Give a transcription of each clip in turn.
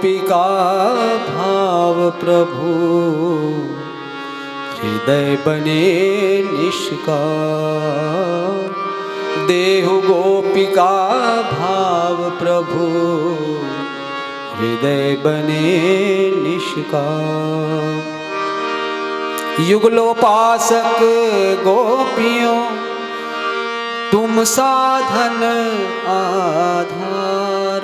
गोपिका भाव प्रभु हृदय बने निष्कार। देहु गोपिका भाव प्रभु हृदय बने निष्कार। युगलोपासक गोपियों तुम साधन आधार।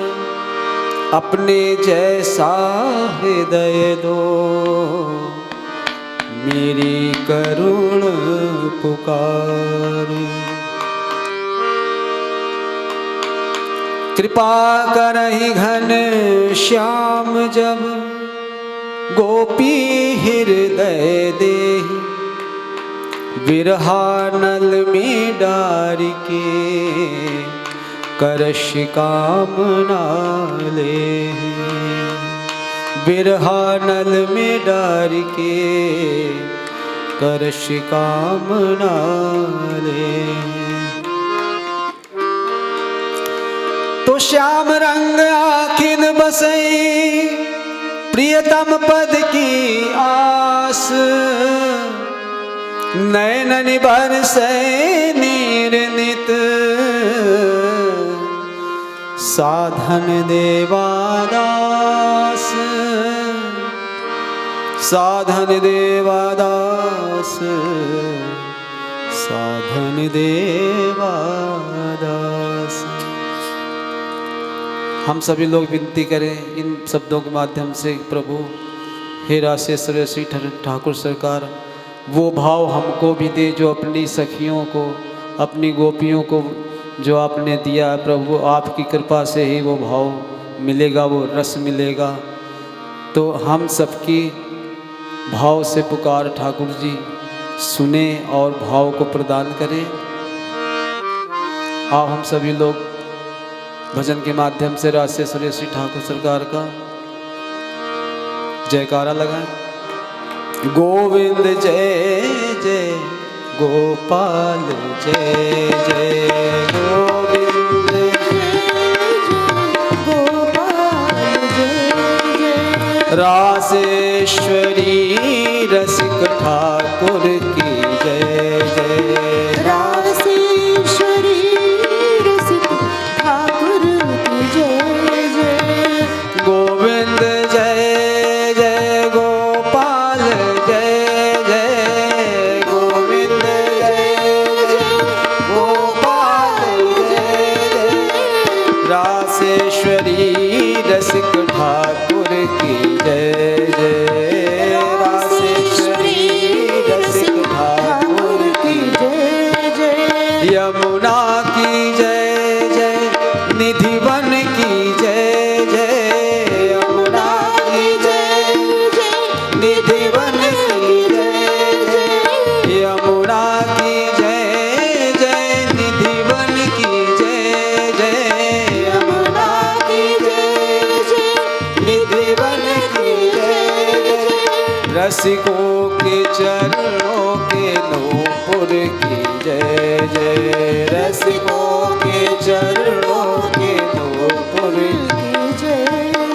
अपने जैसा हृदय दो मेरी करुण पुकार। कृपा करहि घन श्याम जब गोपी हृदय देहि। विरहा नल में डार के करश कामना ले। विरहा नल में डार के करश कामना ले। तो श्याम रंग आखिन बसई प्रियतम पद की आस। नयन बरसै नीर नित साधन देवादास। साधन देवादास साधन देवादास। हम सभी लोग विनती करें इन शब्दों के माध्यम से, प्रभु हे राशेश्वर श्री ठाकुर सरकार वो भाव हमको भी दे जो अपनी सखियों को, अपनी गोपियों को जो आपने दिया प्रभु, आपकी कृपा से ही वो भाव मिलेगा, वो रस मिलेगा। तो हम सबकी भाव से पुकार ठाकुर जी सुने और भाव को प्रदान करें। आओ हम सभी लोग भजन के माध्यम से राशेश्वर श्री ठाकुर सरकार का जयकारा लगाएं। गोविंद जय जय गोपाल जय जय गोविंद गोपाल जय जय। राशेश्वरी रसिक ठाकुर की जय जय। राशेश्वरी रसिक ठाकुर की जय जय। गोविंद जय जय गोपाल जय जय। गोविंद जय जय गोपाल जय जय। राशेश्वरी रसिक ठाकुर की जय जय। राशेश्वरी रसिक ठाकुर की जय जय। यमुना की जय जय निधिवन की जय जय। यमुना की जय जय निधिवन की जय जय। यमुना की जय जय निधिवन की जय जय। यमुना की जय जय निधिवन की जय जय। रसिकों के चरणों के नूपुर की जय जय। रसिकों के चरणों के नूपुर की जय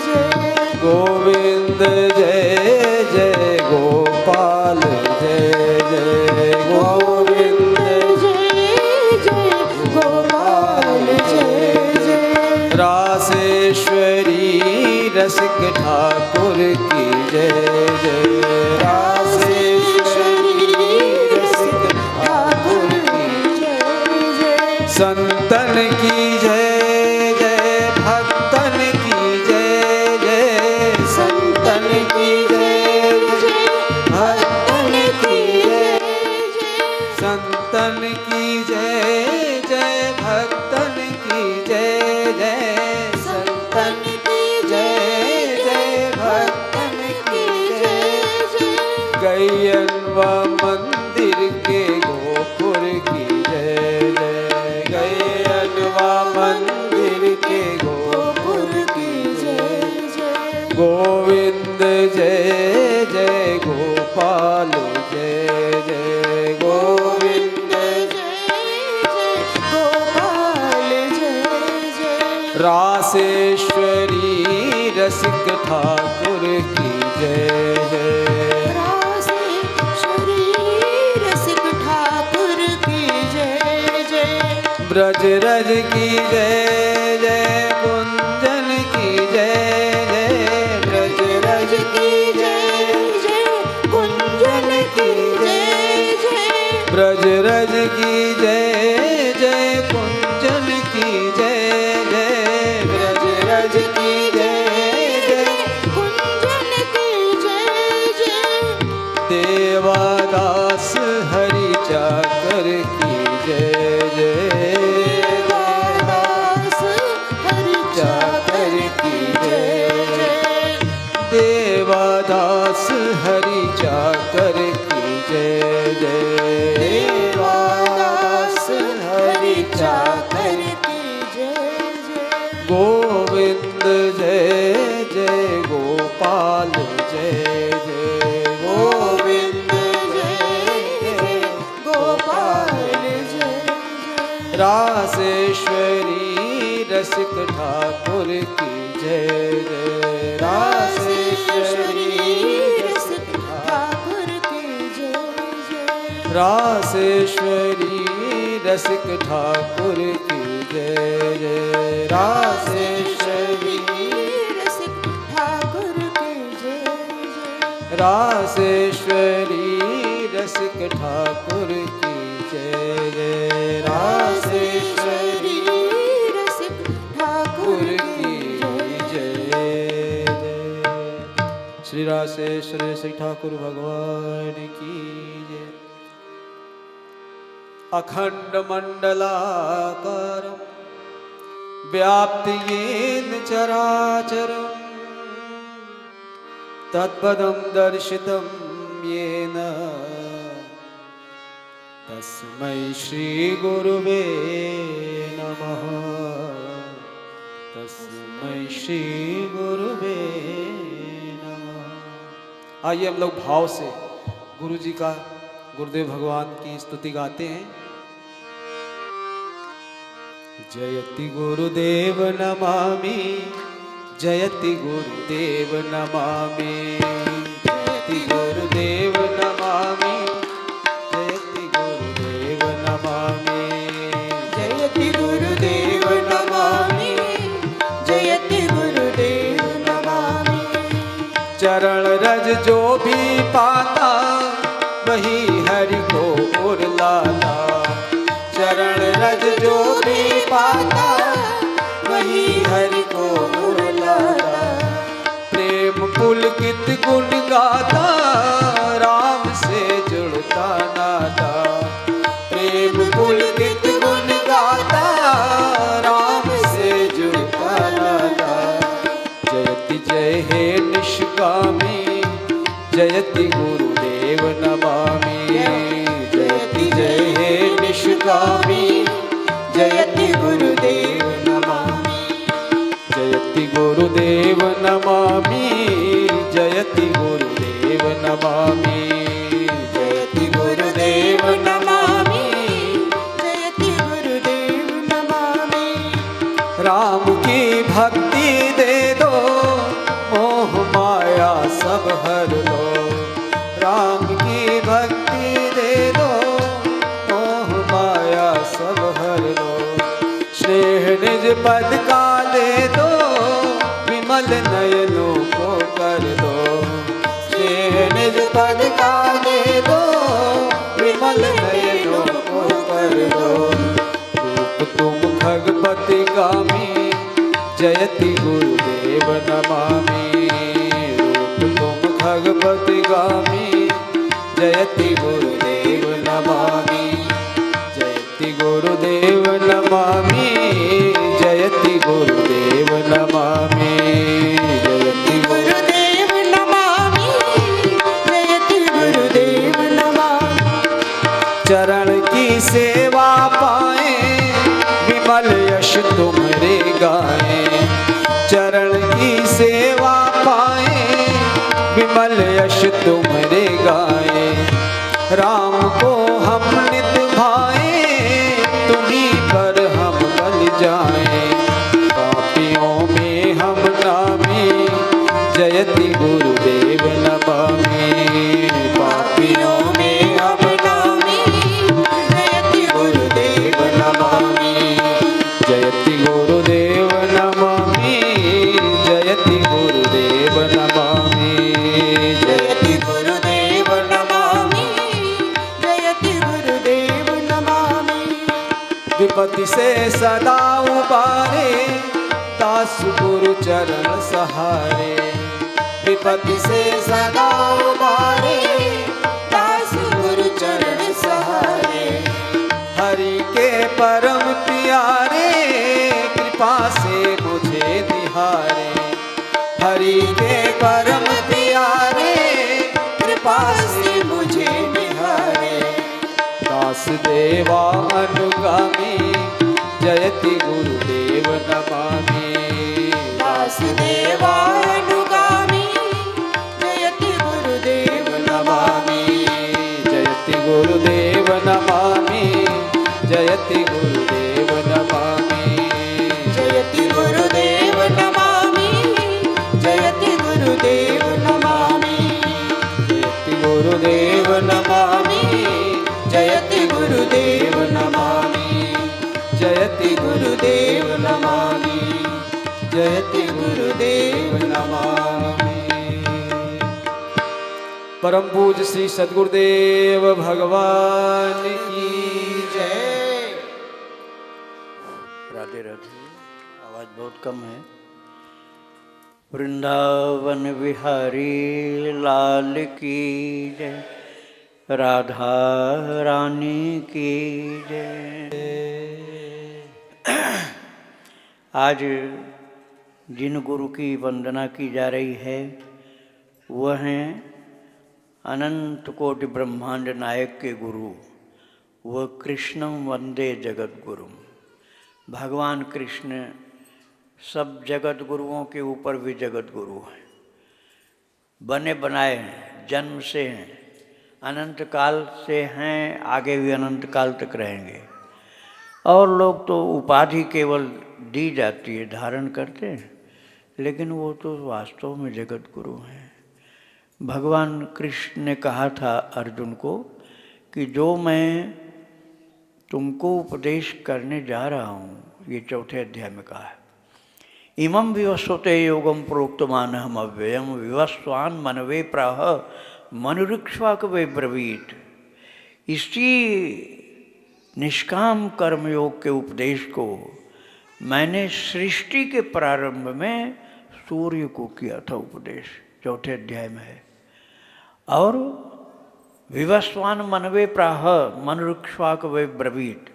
जय। गोविंद जय जय गोपाल जय जय। गोविंद जय जय गोपाल जय जय। राशेश्वरी रसिक ठाकुर की जय जय। राशेश्वरी रसिक ठाकुर की जय जय। संतन की जय जय भक्तन की जय जय। संतन की जय जय भक्तन की जय जय। संतन की जय जय भक्तन की जय जय। संतन की जय जय भक्तन की जय जय। गैयनवा मंदिर के गोपुर की जय जय। गैयनवा मंदिर के गोपुर की जय जय। गोविंद जय जय गोपाल जय जय। गोविंद जय जय गोपाल जय जय। राशेश्वरी रस रसिक ठाकुर की जय जय। रासेश्वरी रसिक ठाकुर की जय जय। ब्रज रज की जय जय, कुंजन की जय जय। ब्रज रज की जय जय, कुंजन की जय जय। ब्रज रज की जय जय, कुंजन की जय जय। ब्रज रज की जय जय, कुंजन की जय जय। देवादास हरि चाकर की जय जय। देवादास हरि चाकर की जय जय। देवादास हरि चाकर की जय जय। देवादास हरि चाकर की जय जय। गोविंद जय जय, गोपाल जय जय। गोविंद जय जय, गोपाल जय जय। रासेश्वरी रसिक ठाकुर की जय जय। रासेश्वरी रसिक ठाकुर की जय जय। रासेश्वरी रसिक ठाकुर की जय जय। रासेश्वरी रसिक ठाकुर की जय जय। रासेश्वरी रसिक ठाकुर की जय जय। रासेश्वरी रसिक ठाकुर की जय जय। श्री रासेश्वरी श्री ठाकुर भगवान की जय। अखंड मंडलाकारं व्याप्त येन चराचरम् तत्पदं दर्शितं येन तस्मै श्री गुरुवे नमः। तस्मै श्री गुरुवे नमः। आइए हम लोग भाव से गुरु जी का, गुरुदेव भगवान की स्तुति गाते हैं। जयति गुरुदेव नमामि, जयति गुरुदेव नमामि। जयति गुरुदेव नमामि, जयति गुरुदेव नमामि। जयति गुरुदेव नमामि, जयति गुरुदेव नमामि। चरण रज जो भी पाता वही हरि को उरलाला। चरण रज जो भी पाता वही हरि को उरलाला। प्रेम पुलकित गुण गाता राम से जुड़ता नाता। प्रेम पुलकित गुण गाता राम से जुड़ता नाता। जयति जय हे निष्कामी, जयति गुरुदेव नमामि। जयति जय हे निष्कामी, जयति गुरुदेव नमामि। जयति गुरुदेव नमामि, जयति गुरुदेव नमामि। जयति गुरुदेव नमामि, जयति गुरुदेव नमामि। राम की भक्ति दे दो, मोह माया सब हर लो। राम की भक्ति दे दो, मोह माया सब हर लो। स्नेह निज पद का दे दो, विमल नयनों को कर दो। स्नेह निज पद का दे दो, विमल नयनों को कर दो। रूप तुम खगपति गामी, जयति गुरुदेव नमामि। रूप तुम खगपति गामी, जयति गुरुदेव नमामि। जयति गुरुदेव नमामि, जयति गुरुदेव नमामि। जयति गुरुदेव नमामि, जयति गुरुदेव नमामि। चरण की सेवा पाए, विमल यश तुम्हारे गाए। चरण की सेवा पाए, विमल यश तुम्हारे गाए। राम को हम नित भाए, तुम्हीं पर हम बल जाए। पापियों में हम नामी, जयति गुरुदेव नमामि। पापियों में अब नामी जयति गुरुदेव नमामि। जयति गुरुदेव नमामि, जयति गुरुदेव नमामि। जयति गुरुदेव नमामि जयति गुरुदेव नमामि। विपत्ति से सदा उबारे दास गुरु चरण सहारे। विपत्ति से सदा उबारे दास गुरु चरण सहारे। हरि के परम प्यारे कृपा से मुझे निहारे। हरि के परम प्यारे कृपा से मुझे निहारे। दास देवा अनुगामी जयति गुरुदेव नमामि। दास देवा अनुगामी जयति गुरुदेव नमामि। जयति गुरुदेव नमामि, जयति गुरुदेव नमामि। जयति गुरुदेव नमामि जयति गुरुदेव नमामि। जयति गुरुदेव नमामि, जयति गुरुदेव नमामि। जयति गुरुदेव नमामि, जयति गुरुदेव नमामि। परम पूज्य श्री सद्गुरुदेव भगवान की जय। राधे राधे। आवाज़ बहुत कम है। वृंदावन विहारी लाल की जय, राधा रानी की जय। आज जिन गुरु की वंदना की जा रही है वह हैं अनंत कोटि ब्रह्मांड नायक के गुरु, वह कृष्णम वंदे जगत गुरु। भगवान कृष्ण सब जगत गुरुओं के ऊपर भी जगत गुरु हैं। बने बनाए हैं, जन्म से हैं, अनंत काल से हैं, आगे भी अनंत काल तक रहेंगे। और लोग तो उपाधि केवल दी जाती है, धारण करते हैं, लेकिन वो तो वास्तव में जगत गुरु हैं। भगवान कृष्ण ने कहा था अर्जुन को कि जो मैं तुमको उपदेश करने जा रहा हूँ, ये चौथे अध्याय में कहा है, इमं विवस्वते योगम प्रोक्तमानहम अव्ययम विवस्वान मनवे प्राह मनुरुक्ष्वाक वे ब्रवीत। इसी निष्काम कर्मयोग के उपदेश को मैंने सृष्टि के प्रारंभ में सूर्य को किया था उपदेश, चौथे अध्याय में है। और विवस्वान मनवे प्राह मनुरुक्ष्वाक वे ब्रवीत,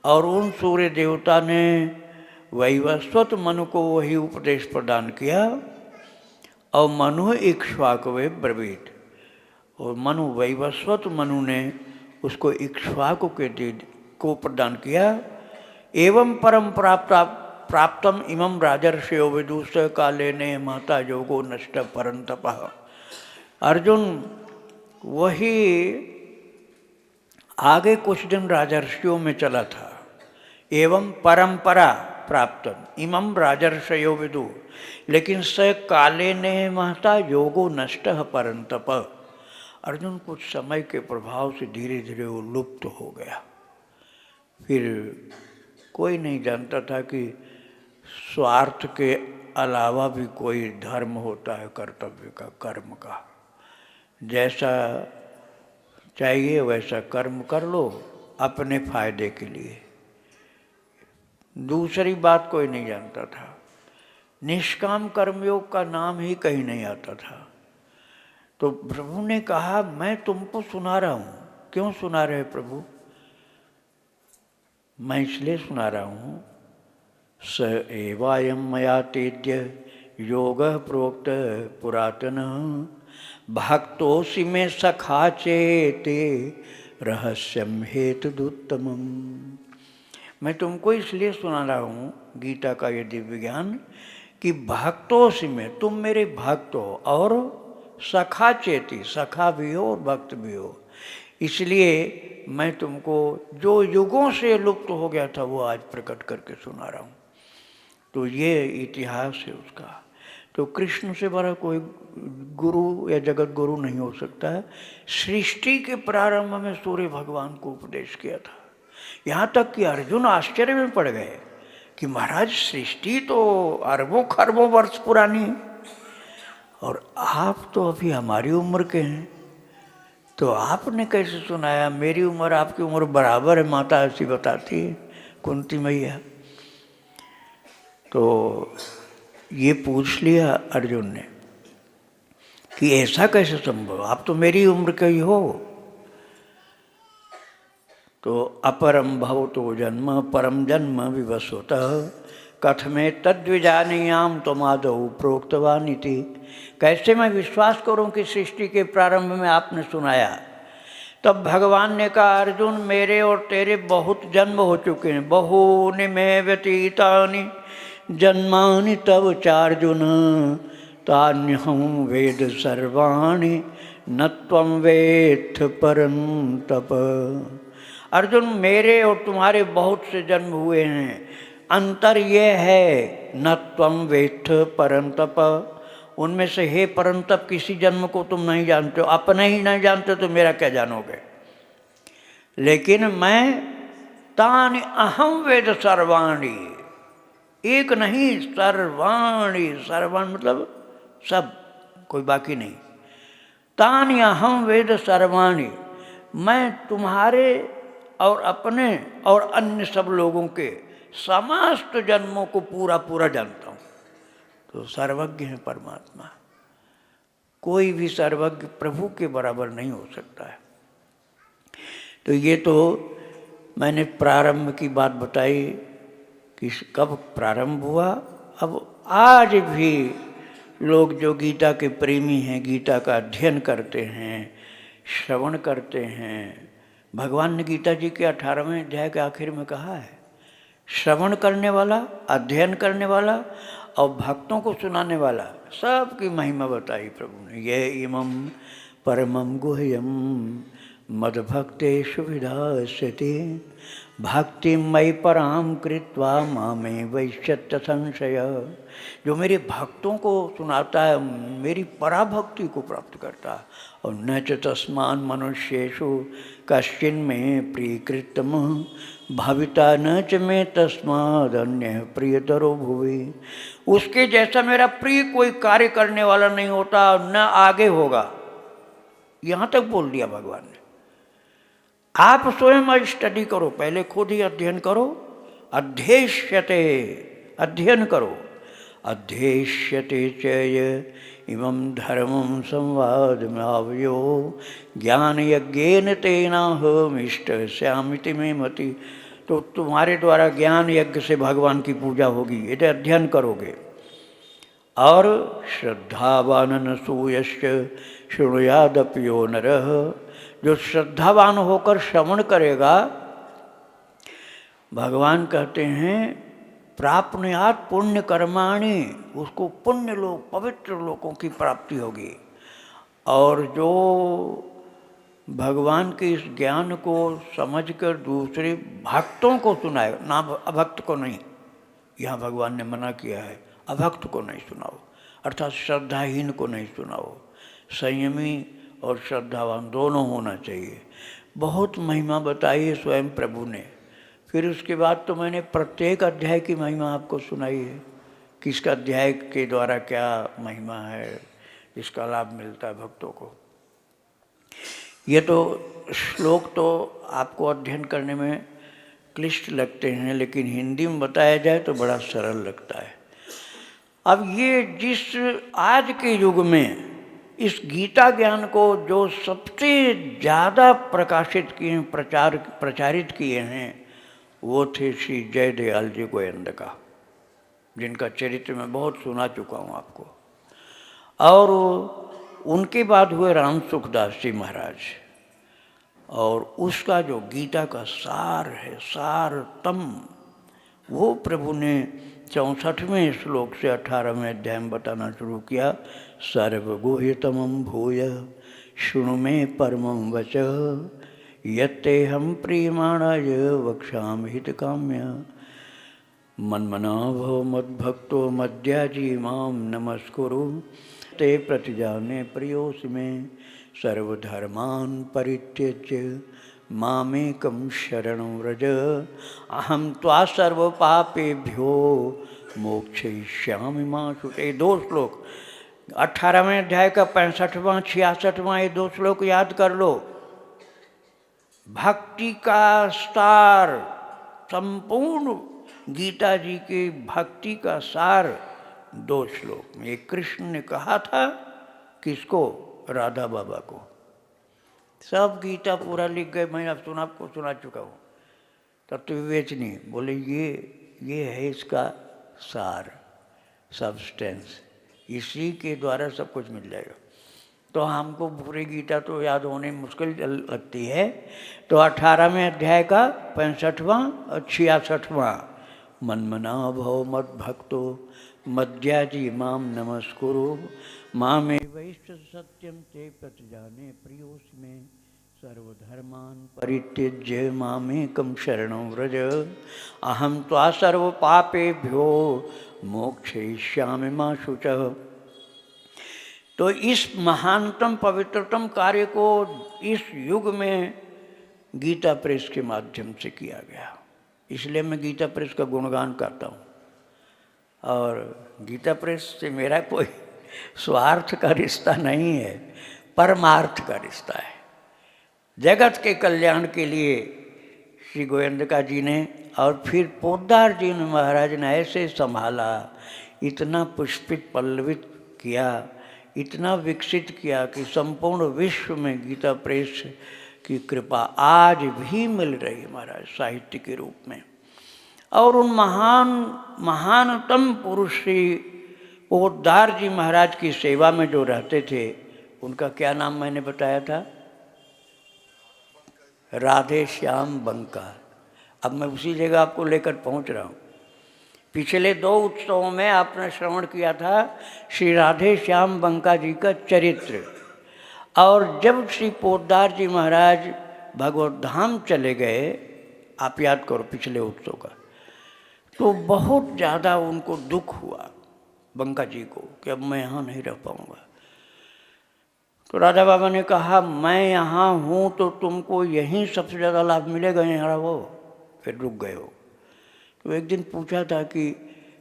और उन सूर्य देवता ने वैवस्वत मनु को वही उपदेश प्रदान किया। और मनु इक्ष्वाक वे ब्रवीत, और मनु वैवस्वत मनु ने उसको इक्ष्वाकु को प्रदान किया। एवं परम प्राप्तम इमं राजर्षयो विदुष काले ने महता योगो नष्ट परंतपः। अर्जुन वही आगे कुछ दिन राजर्षियों में चला था। एवं परंपरा प्राप्तम इमं राजर्षयो विदु, लेकिन स काले ने महता योगो नष्ट परंतप। अर्जुन कुछ समय के प्रभाव से धीरे धीरे वो लुप्त हो गया। फिर कोई नहीं जानता था कि स्वार्थ के अलावा भी कोई धर्म होता है, कर्तव्य का, कर्म का। जैसा चाहिए वैसा कर्म कर लो अपने फायदे के लिए, दूसरी बात कोई नहीं जानता था। निष्काम कर्मयोग का नाम ही कहीं नहीं आता था। तो प्रभु ने कहा मैं तुमको सुना रहा हूँ। क्यों सुना रहे प्रभु? मैं इसलिए सुना रहा हूँ, स एवायम मया तेद्य योग प्रोक्त पुरातन भक्तोसि में सखा चेते रहस्यम हेतुदुत्तमम्। मैं तुमको इसलिए सुना रहा हूँ गीता का ये दिव्य ज्ञान कि भक्तोसि में, तुम मेरे भक्त हो, और सखा चेती, सखा भी हो और भक्त भी हो। इसलिए मैं तुमको जो युगों से लुप्त हो गया था वो आज प्रकट करके सुना रहा हूँ। तो ये इतिहास है उसका। तो कृष्ण से बड़ा कोई गुरु या जगत गुरु नहीं हो सकता है। सृष्टि के प्रारंभ में सूर्य भगवान को उपदेश किया था। यहाँ तक कि अर्जुन आश्चर्य में पड़ गए कि महाराज सृष्टि तो अरबों खरबों वर्ष पुरानी है और आप तो अभी हमारी उम्र के हैं, तो आपने कैसे सुनाया? मेरी उम्र आपकी उम्र बराबर है, माता ऐसी बताती है कुंती मैया। तो ये पूछ लिया अर्जुन ने कि ऐसा कैसे संभव, आप तो मेरी उम्र के ही हो। तो अपरम भवतो जन्म परम जन्म विवस्वतः कथमे तद्विजानीयाम त्वमादौ प्रोक्तवानिति। कैसे मैं विश्वास करूं कि सृष्टि के प्रारंभ में आपने सुनाया? तब भगवान ने कहा, अर्जुन मेरे और तेरे बहुत जन्म हो चुके हैं, बहूनि मे व्यतीतानि जन्मानि तव चार्जुन तान्यहं वेद सर्वाणि न त्वं वेत्थ परं तप। अर्जुन मेरे और तुम्हारे बहुत से जन्म हुए हैं, अंतर ये है न त्वं वेत्थ परं तप, उनमें से हे परं तप किसी जन्म को तुम नहीं जानते हो, अपने ही नहीं जानते तो मेरा क्या जानोगे। लेकिन मैं तानि अहम वेद सर्वाणि, एक नहीं सर्वाणि, सर्वाण मतलब सब, कोई बाकी नहीं। तानि अहम वेद सर्वाणि, मैं तुम्हारे और अपने और अन्य सब लोगों के समस्त जन्मों को पूरा पूरा जानता हूँ। तो सर्वज्ञ है परमात्मा, कोई भी सर्वज्ञ प्रभु के बराबर नहीं हो सकता है। तो ये तो मैंने प्रारंभ की बात बताई कि कब प्रारंभ हुआ। अब आज भी लोग जो गीता के प्रेमी हैं, गीता का अध्ययन करते हैं, श्रवण करते हैं, भगवान ने गीता जी के 18वें अध्याय के आखिर में कहा है, श्रवण करने वाला, अध्ययन करने वाला और भक्तों को सुनाने वाला, सबकी महिमा बताई प्रभु ने। ये इमं परमं गुह्यम मद्भक्तेषु विधास्यते भक्ति मयि पराम कृत्वा मामे वैश्यत्य संशय। जो मेरे भक्तों को सुनाता है मेरी पराभक्ति को प्राप्त करता है। और न च तस्मान् मनुष्येषु कश्चिन में प्रियकृतम भाविता न च मे तस्मादन्य प्रियतरो भुवि। उसके जैसा मेरा प्रिय कोई कार्य करने वाला नहीं होता, न आगे होगा। यहाँ तक बोल दिया भगवान ने। आप स्वयं स्टडी करो, पहले खुद ही अध्ययन करो। अध्येष्यते, अध्ययन करो। अध्येष्यते चय इमं धर्मं संवादमावयो ज्ञान यज्ञेन तेनाहमिष्टस्यामिति मे मति। तो तुम्हारे द्वारा ज्ञान यज्ञ से भगवान की पूजा होगी, यदि अध्ययन करोगे। और श्रद्धावान नसूयश्च शृणुयादप्यो नरः, जो श्रद्धावान होकर श्रवण करेगा, भगवान कहते हैं प्राप्नुयात् पुण्य कर्माणि, उसको पुण्य लोक, पवित्र लोकों की प्राप्ति होगी। और जो भगवान के इस ज्ञान को समझकर दूसरे भक्तों को सुनाए, ना अभक्त को नहीं, यहाँ भगवान ने मना किया है, अभक्त को नहीं सुनाओ, अर्थात श्रद्धाहीन को नहीं सुनाओ। संयमी और श्रद्धावान दोनों होना चाहिए। बहुत महिमा बताई है स्वयं प्रभु ने। फिर उसके बाद तो मैंने प्रत्येक अध्याय की महिमा आपको सुनाई है, किसका अध्याय के द्वारा क्या महिमा है, इसका लाभ मिलता है भक्तों को। ये तो श्लोक तो आपको अध्ययन करने में क्लिष्ट लगते हैं, लेकिन हिंदी में बताया जाए तो बड़ा सरल लगता है। अब ये जिस आज के युग में इस गीता ज्ञान को जो सबसे ज़्यादा प्रकाशित किए हैं, प्रचारित किए हैं, वो थे श्री जयदयाल जी गोयंद का, जिनका चरित्र मैं बहुत सुना चुका हूँ आपको। और उनके बाद हुए राम सुखदास जी महाराज, और उसका जो गीता का सार है, सारतम, वो प्रभु ने 64वें श्लोक से 18वें अध्याय में बताना शुरू किया। सर्वगुह्यतमं भूय शृणु मे परमं वचः यत्ते हम प्रीयमाणाय वक्ष्यामि हितकाम्य। मन्मना भव मद्भक्तो मद्याजी मां नमस्कुरु ते प्रतिजाने प्रियोऽसि मे सर्वधर्मान् परित्यज्य मामेकं शरणं व्रज अहं त्वा सर्वपापेभ्यो मोक्षयिष्यामि मा शुचे। 2 श्लोक 18वें अध्याय का 65वां 66वां ये 2 श्लोक याद कर लो। भक्ति का सार, संपूर्ण गीता जी की भक्ति का सार 2 श्लोक में। एक कृष्ण ने कहा था किसको? राधा बाबा को। सब गीता पूरा लिख गए, मैं अब आपको सुना चुका हूँ। तत्व विवेचनी बोले ये है इसका सार, सब्सटेंस, इसी के द्वारा सब कुछ मिल जाएगा। तो हमको पूरी गीता तो याद होने मुश्किल लगती है। तो 18वें अध्याय का 65वां और 66वां, मन्मना भव मद्भक्तो मद्याजी माम नमस्कुरु मामेवैष सत्यम ते प्रतिजाने प्रियोऽसि मे सर्वधर्मान् परित्यज्य मामेकं शरणं व्रज अहं त्वा सर्वपापेभ्यो मोक्षयिष्यामि मा शुचः। तो इस महानतम पवित्रतम कार्य को इस युग में गीता प्रेस के माध्यम से किया गया। इसलिए मैं गीता प्रेस का गुणगान करता हूँ। और गीता प्रेस से मेरा कोई स्वार्थ का रिश्ता नहीं है, परमार्थ का रिश्ता है। जगत के कल्याण के लिए श्री गोविंदका जी ने और फिर पोद्दार जी ने महाराज ने ऐसे संभाला, इतना पुष्पित पल्लवित किया, इतना विकसित किया कि संपूर्ण विश्व में गीता प्रेस की कृपा आज भी मिल रही है महाराज, साहित्य के रूप में। और उन महानतम पुरुष श्री पोद्दार जी महाराज की सेवा में जो रहते थे, उनका क्या नाम मैंने बताया था? राधे श्याम बंका। अब मैं उसी जगह आपको लेकर पहुंच रहा हूँ। पिछले 2 उत्सवों में आपने श्रवण किया था श्री राधे श्याम बंका जी का चरित्र। और जब श्री पोद्दार जी महाराज भगवत धाम चले गए, आप याद करो पिछले उत्सव का, तो बहुत ज़्यादा उनको दुख हुआ बंका जी को कि अब मैं यहाँ नहीं रह पाऊँगा। तो राधा बाबा ने कहा मैं यहाँ हूँ तो तुमको यहीं सबसे ज़्यादा लाभ मिलेगा, यहाँ वो। फिर रुक गए हो। तो एक दिन पूछा था कि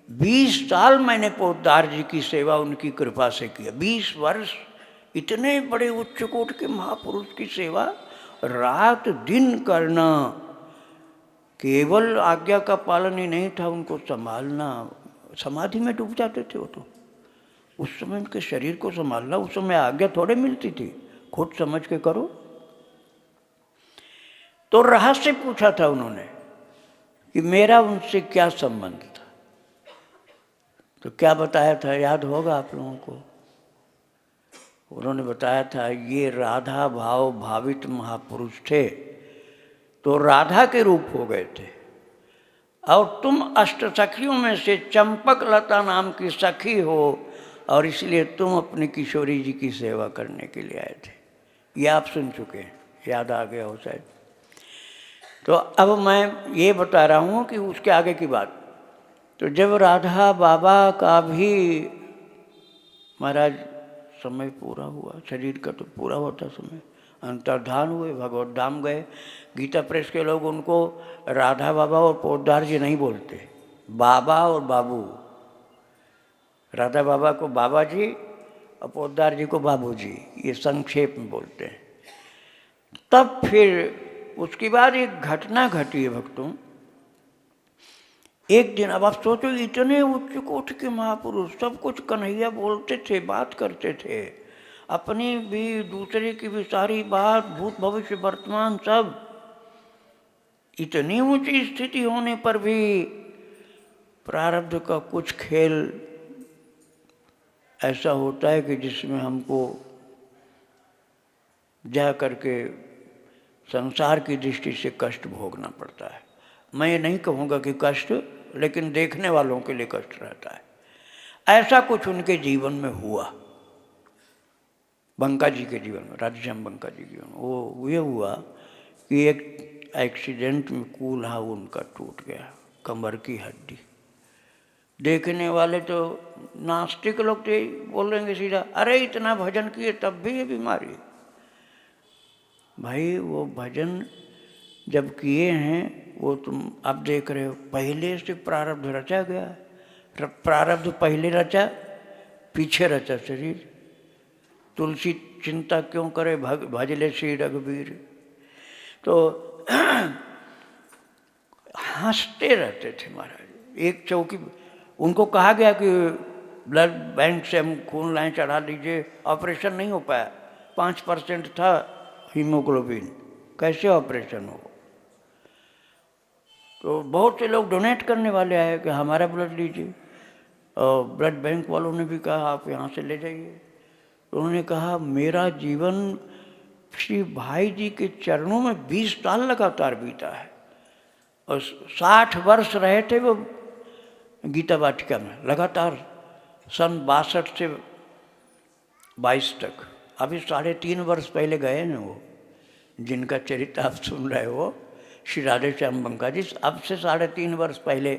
20 साल मैंने पोद्दार जी की सेवा उनकी कृपा से किया। 20 वर्ष इतने बड़े उच्च कोटि के महापुरुष की सेवा रात दिन करना, केवल आज्ञा का पालन ही नहीं था, उनको संभालना। समाधि में डूब जाते थे वो तो। उस समय उनके शरीर को संभालना, उस समय आज्ञा थोड़े मिलती थी, खुद समझ के करो। तो रहस्य पूछा था उन्होंने कि मेरा उनसे क्या संबंध था। तो क्या बताया था, याद होगा आप लोगों को? उन्होंने बताया था ये राधा भाव भावित महापुरुष थे, तो राधा के रूप हो गए थे। और तुम अष्ट सखियों में से चंपक लता नाम की सखी हो, और इसलिए तुम अपनी किशोरी जी की सेवा करने के लिए आए थे। ये आप सुन चुके हैं, याद आ गया हो शायद। तो अब मैं ये बता रहा हूँ कि उसके आगे की बात। तो जब राधा बाबा का भी महाराज समय पूरा हुआ, शरीर का तो पूरा होता समय, अंतर्धान हुए, भगवत धाम गए। गीता प्रेस के लोग उनको राधा बाबा और पोद्दार जी नहीं बोलते, बाबा और बाबू। राधा बाबा को बाबा जी और पोद्दार जी को बाबू जी, ये संक्षेप में बोलते हैं। तब फिर उसके बाद एक घटना घटी है भक्तों। एक दिन, अब आप सोचो, इतने उच्च कोटि के महापुरुष, सब कुछ कन्हैया बोलते थे, बात करते थे, अपनी भी दूसरे की भी सारी बात, भूत भविष्य वर्तमान सब। इतनी ऊंची स्थिति होने पर भी प्रारब्ध का कुछ खेल ऐसा होता है कि जिसमें हमको जा करके संसार की दृष्टि से कष्ट भोगना पड़ता है। मैं ये नहीं कहूँगा कि कष्ट, लेकिन देखने वालों के लिए कष्ट रहता है। ऐसा कुछ उनके जीवन में हुआ, बंका जी के जीवन में, राधेश्याम बंका जी के जीवन में। वो ये हुआ कि एक एक्सीडेंट में कूल्हा उनका टूट गया, कमर की हड्डी। देखने वाले तो नास्तिक लोग तो बोलेंगे सीधा, अरे इतना भजन किए तब भी ये बीमारी। भाई वो भजन जब किए हैं वो तुम अब देख रहे हो, पहले से प्रारब्ध रचा गया है। प्रारब्ध पहले रचा, पीछे रचा शरीर। तुलसी चिंता क्यों करे भजले श्री रघुवीर। तो हंसते रहते थे महाराज। एक चौकी उनको कहा गया कि ब्लड बैंक से हम खून लाएं चढ़ा लीजिए, ऑपरेशन नहीं हो पाया, 5% था हीमोग्लोबिन, कैसे ऑपरेशन हो। तो बहुत से लोग डोनेट करने वाले आए कि हमारा ब्लड लीजिए, और ब्लड बैंक वालों ने भी कहा आप यहाँ से ले जाइए। तो उन्होंने कहा मेरा जीवन श्री भाई जी के चरणों में 20 साल लगातार बीता है, और 60 वर्ष रहे थे वो गीता वाटिका में लगातार, सन 62 से 22 तक। अभी 3.5 वर्ष पहले गए हैं वो, जिनका चरित्र आप सुन रहे हो, श्री राधे श्याम बंका जी। अब से 3.5 वर्ष पहले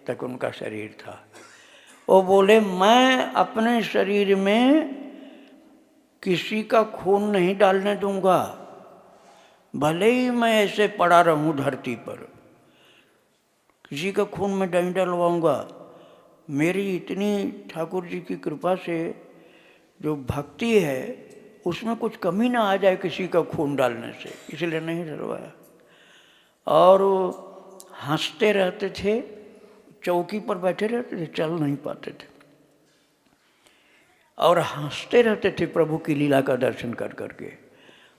तक उनका शरीर था। वो बोले मैं अपने शरीर में किसी का खून नहीं डालने दूंगा, भले ही मैं ऐसे पड़ा रहूं धरती पर, किसी का खून में नहीं डलवाऊंगा। मेरी इतनी ठाकुर जी की कृपा से जो भक्ति है उसमें कुछ कमी ना आ जाए किसी का खून डालने से, इसलिए नहीं डलवाया। और हंसते रहते थे, चौकी पर बैठे रहते थे, चल नहीं पाते थे, और हंसते रहते थे प्रभु की लीला का दर्शन कर करके।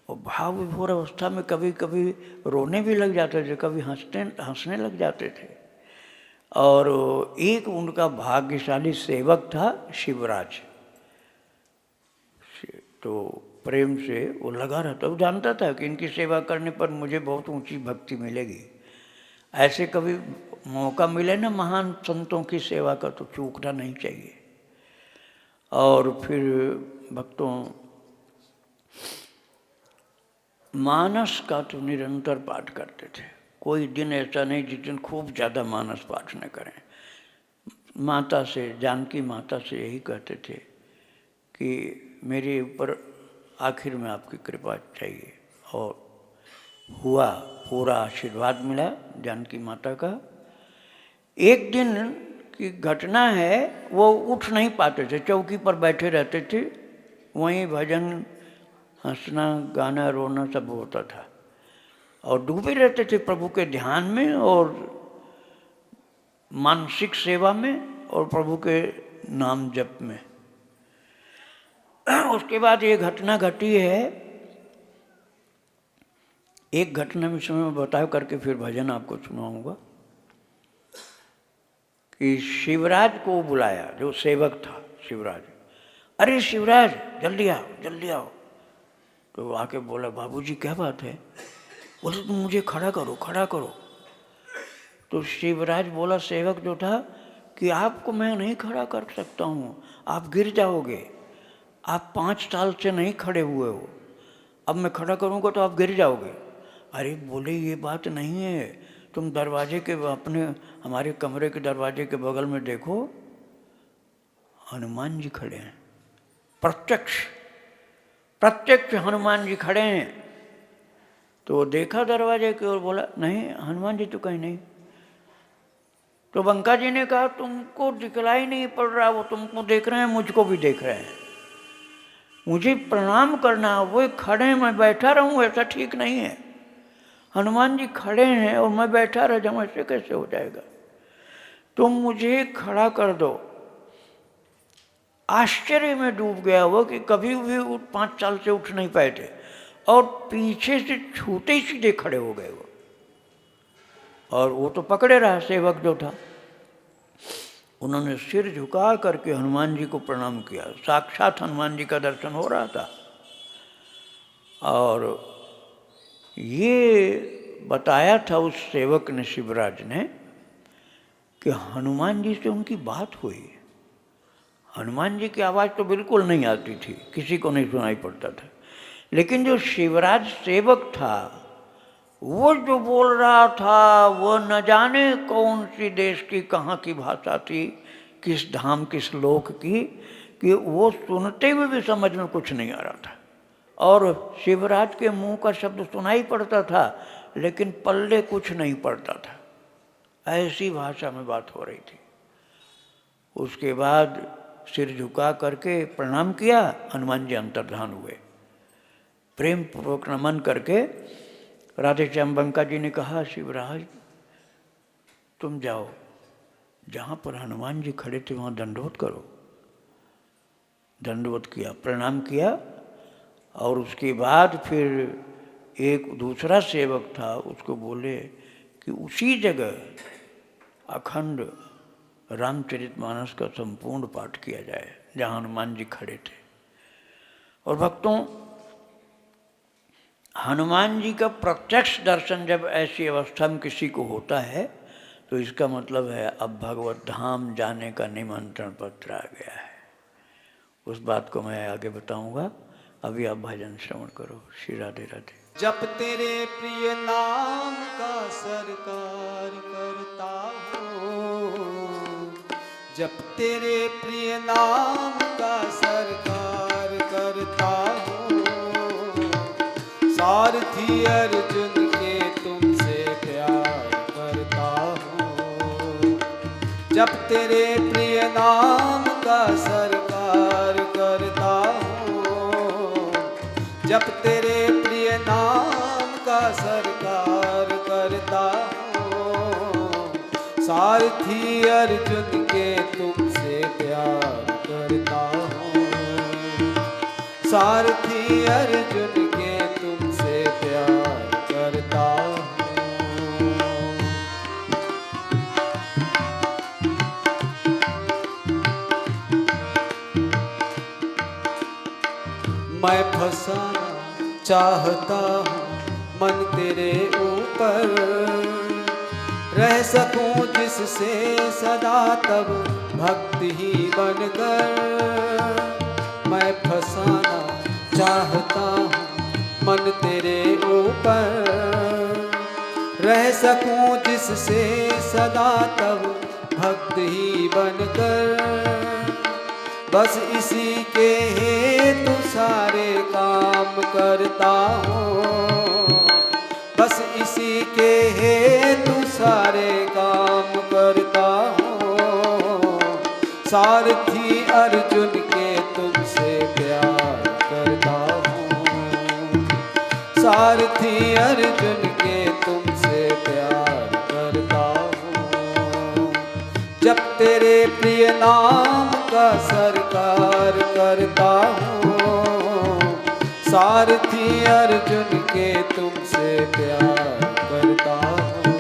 और भाव विभोर अवस्था में कभी कभी रोने भी लग जाते थे, कभी हंसने लग जाते थे। और एक उनका भाग्यशाली सेवक था शिवराज। तो प्रेम से वो लगा रहता, वो जानता था कि इनकी सेवा करने पर मुझे बहुत ऊंची भक्ति मिलेगी। ऐसे कभी मौका मिले ना महान संतों की सेवा का तो चूकना नहीं चाहिए। और फिर भक्तों मानस का तो निरंतर पाठ करते थे, कोई दिन ऐसा नहीं जिस दिन खूब ज़्यादा मानस पाठ न करें। माता से, जानकी माता से यही कहते थे कि मेरे ऊपर आखिर में आपकी कृपा चाहिए, और हुआ, पूरा आशीर्वाद मिला जानकी माता का। एक दिन की घटना है, वो उठ नहीं पाते थे, चौकी पर बैठे रहते थे, वहीं भजन, हंसना, गाना, रोना सब होता था, और डूबे रहते थे प्रभु के ध्यान में और मानसिक सेवा में और प्रभु के नाम जप में। उसके बाद ये घटना घटी है। एक घटना में समय में बता करके फिर भजन आपको सुनाऊंगा कि शिवराज को बुलाया, जो सेवक था शिवराज। अरे शिवराज जल्दी आओ, जल्दी आओ। तो आके बोला बाबूजी क्या बात है? बोले तुम मुझे खड़ा करो, खड़ा करो। तो शिवराज बोला, सेवक जो था, कि आपको मैं नहीं खड़ा कर सकता हूँ, आप गिर जाओगे, आप 5 साल से नहीं खड़े हुए हो, अब मैं खड़ा करूँगा तो आप गिर जाओगे। अरे बोले ये बात नहीं है, तुम दरवाजे के अपने हमारे कमरे के दरवाजे के बगल में देखो, हनुमान जी खड़े हैं, प्रत्यक्ष प्रत्यक्ष हनुमान जी खड़े हैं। तो वो देखा दरवाजे की ओर, बोला नहीं हनुमान जी तो कहीं नहीं। तो बंका जी ने कहा तुमको दिखलाई नहीं पड़ रहा, वो तुमको देख रहे हैं, मुझको भी देख रहे हैं, मुझे प्रणाम करना, वो खड़े हैं, मैं बैठा रहूं, ऐसा ठीक नहीं है। हनुमान जी खड़े हैं और मैं बैठा रह जाऊं, ऐसे कैसे हो जाएगा? तुम मुझे खड़ा कर दो। आश्चर्य में डूब गया वो कि कभी भी 5 साल से उठ नहीं पाए थे, और पीछे से छूते ही सीधे खड़े हो गए वो। और वो तो पकड़े रहा सेवक जो था, उन्होंने सिर झुका करके हनुमान जी को प्रणाम किया। साक्षात हनुमान जी का दर्शन हो रहा था। और ये बताया था उस सेवक ने, शिवराज ने, कि हनुमान जी से उनकी बात हुई। हनुमान जी की आवाज़ तो बिल्कुल नहीं आती थी, किसी को नहीं सुनाई पड़ता था, लेकिन जो शिवराज सेवक था वो जो बोल रहा था वो न जाने कौन सी देश की कहाँ की भाषा थी, किस धाम किस लोक की, कि वो सुनते हुए भी समझ में कुछ नहीं आ रहा था। और शिवराज के मुंह का शब्द सुनाई पड़ता था लेकिन पल्ले कुछ नहीं पड़ता था, ऐसी भाषा में बात हो रही थी। उसके बाद सिर झुका करके प्रणाम किया, हनुमान जी अंतर्धान हुए। प्रेम पूर्वक नमन करके राधेश्याम बंका जी ने कहा, शिवराज तुम जाओ, जहाँ पर हनुमान जी खड़े थे वहाँ दंडवत करो। दंडवत किया, प्रणाम किया। और उसके बाद फिर एक दूसरा सेवक था, उसको बोले कि उसी जगह अखंड रामचरितमानस का संपूर्ण पाठ किया जाए जहाँ हनुमान जी खड़े थे। और भक्तों, हनुमान जी का प्रत्यक्ष दर्शन जब ऐसी अवस्था में किसी को होता है तो इसका मतलब है अब भगवत धाम जाने का निमंत्रण पत्र आ गया है। उस बात को मैं आगे बताऊंगा। अभी आप भजन श्रवण करो। श्री राधे राधे। जब तेरे प्रिय नाम का सरकार करता हो, जब तेरे प्रिय नाम का सरकार करता हो, सारथी अर्जुन के तुमसे प्यार करता हूँ। जब तेरे प्रिय नाम का सरकार करता हूँ, जब तेरे प्रिय नाम का सरकार करता हूँ, सारथी अर्जुन के तुमसे प्यार करता हूँ। सारथी अर्जुन के तुमसे प्यार करता हूँ। मैं फंसाना चाहता हूँ मन तेरे ऊपर, रह सकूं जिससे सदा तब भक्ति ही बनकर। मैं फंसाना चाहता हूँ मन तेरे ऊपर, रह सकूं जिससे सदा तब भक्ति ही बनकर। बस इसी के हेतु सारे काम करता हूँ, बस इसी के हेतु सारे काम करता हूँ। सारथी अर्जुन के तुमसे प्यार करता हूँ। सारथी अर्जुन के तुमसे प्यार करता हूँ। जब तेरे प्रिय नाम का सरकार करता हूँ, सारथी अर्जुन के तुमसे प्यार करता हूँ।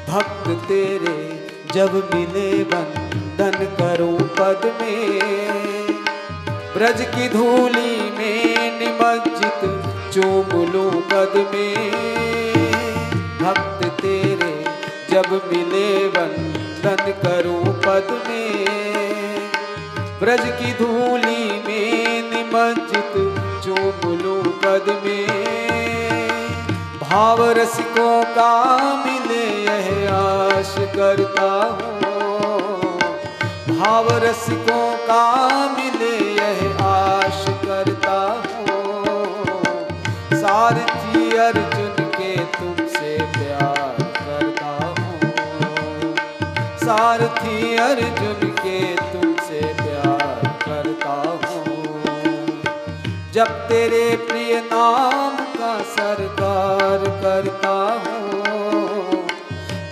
भक्त तेरे जब मिले बंधन करूं पद में, ब्रज की धूली में निमज्जित चूम लूं पद में। भक्त तेरे जब मिले बंधन करूं पद में, ब्रज की धूली में निमज्जित चूम लूं पद में। भाव रसिकों का मिले यह आश करता हूँ, भाव रसिकों का मिले यह आश करता हूँ। सारथी अर्जुन के तुमसे प्यार करता हूँ, सारथी अर्जुन के तुमसे प्यार करता हूँ। जब तेरे प्रिय नाम का सरकार करता हूँ,